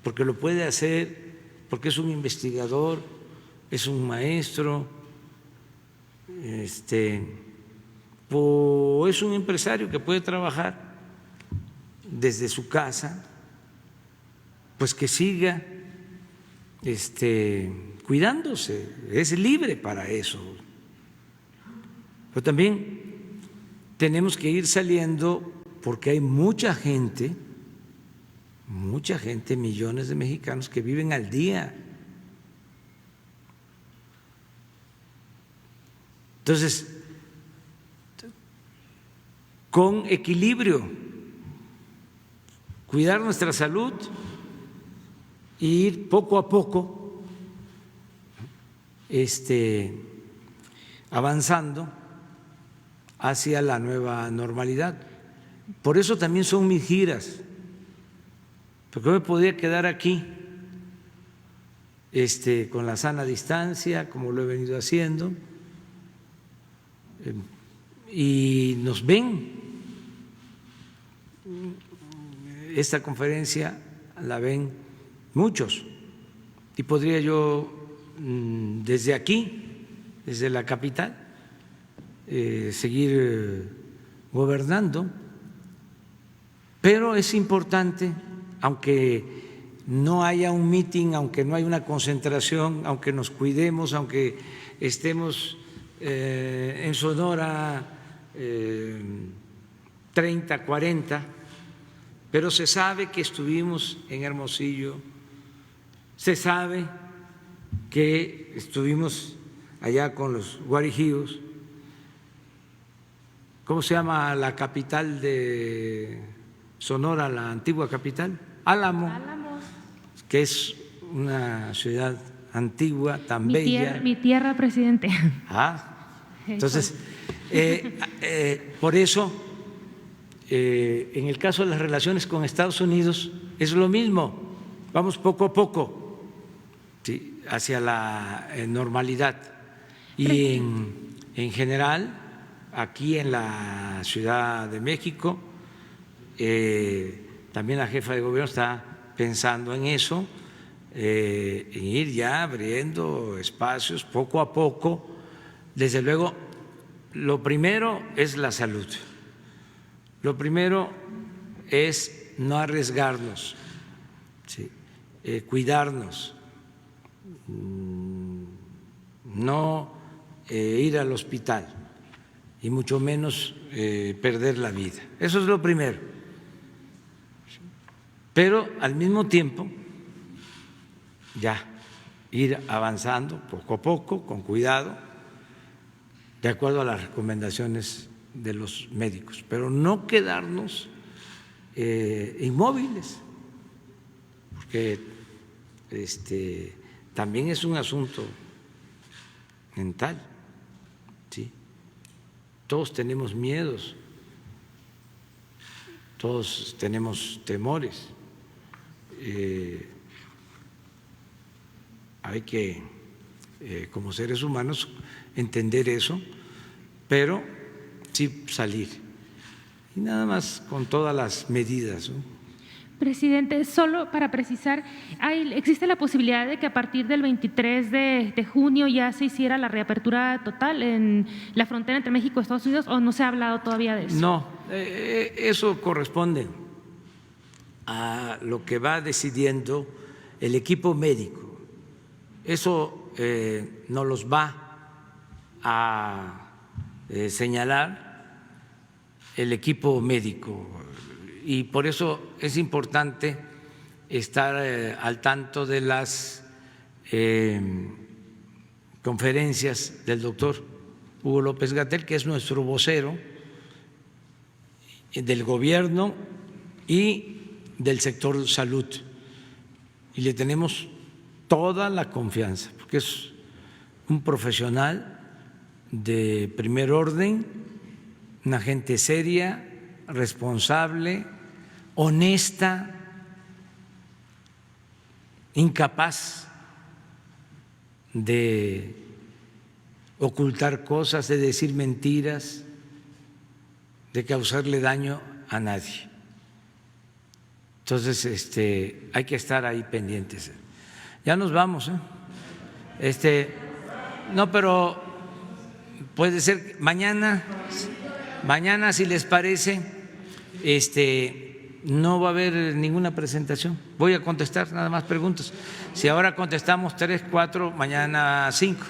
porque lo puede hacer, porque es un investigador, es un maestro, o es un empresario que puede trabajar desde su casa, pues que siga cuidándose, es libre para eso. Pero también tenemos que ir saliendo porque hay mucha gente, millones de mexicanos que viven al día. Entonces, con equilibrio, cuidar nuestra salud e ir poco a poco avanzando hacia la nueva normalidad. Por eso también son mis giras, porque yo me podía quedar aquí con la sana distancia, como lo he venido haciendo, y nos ven. Esta conferencia la ven muchos y podría yo desde aquí, desde la capital, seguir gobernando, pero es importante, aunque no haya un mitin, aunque no haya una concentración, aunque nos cuidemos, aunque estemos en Sonora 30, 40, pero se sabe que estuvimos en Hermosillo, se sabe que estuvimos allá con los guarijíos. ¿Cómo se llama la capital de Sonora, la antigua capital? Álamos, que es una ciudad antigua, tan bella. Mi tierra, presidente. Entonces, por eso, en el caso de las relaciones con Estados Unidos, es lo mismo, vamos poco a poco, ¿sí?, hacia la normalidad. Y en general, aquí en la Ciudad de México, también la jefa de gobierno está pensando en eso, en ir ya abriendo espacios poco a poco. Desde luego, lo primero es la salud, lo primero es no arriesgarnos, ¿sí?, cuidarnos, no ir al hospital y mucho menos perder la vida. Eso es lo primero. Pero al mismo tiempo, ya ir avanzando poco a poco, con cuidado, de acuerdo a las recomendaciones de los médicos, pero no quedarnos inmóviles, porque también es un asunto mental, ¿sí? Todos tenemos miedos, todos tenemos temores. Hay que, como seres humanos, entender eso, pero sí salir. Y nada más con todas las medidas, ¿no? Presidente, solo para precisar, ¿existe la posibilidad de que a partir del 23 de junio ya se hiciera la reapertura total en la frontera entre México y Estados Unidos, o no se ha hablado todavía de eso? No, eso corresponde a lo que va decidiendo el equipo médico. Eso nos los va a señalar el equipo médico. Y por eso es importante estar al tanto de las conferencias del doctor Hugo López-Gatell, que es nuestro vocero del gobierno y del sector salud. Y le tenemos toda la confianza, porque es un profesional de primer orden, una gente seria, responsable, honesta, incapaz de ocultar cosas, de decir mentiras, de causarle daño a nadie. Entonces, hay que estar ahí pendientes. Ya nos vamos, no, pero puede ser mañana, si les parece, no va a haber ninguna presentación. Voy a contestar nada más preguntas. Si ahora contestamos 3, 4, mañana 5.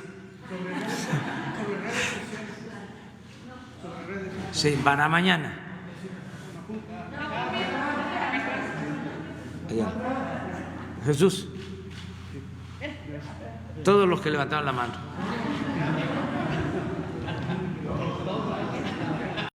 Sí, para mañana. Allá. Jesús. Todos los que levantaron la mano.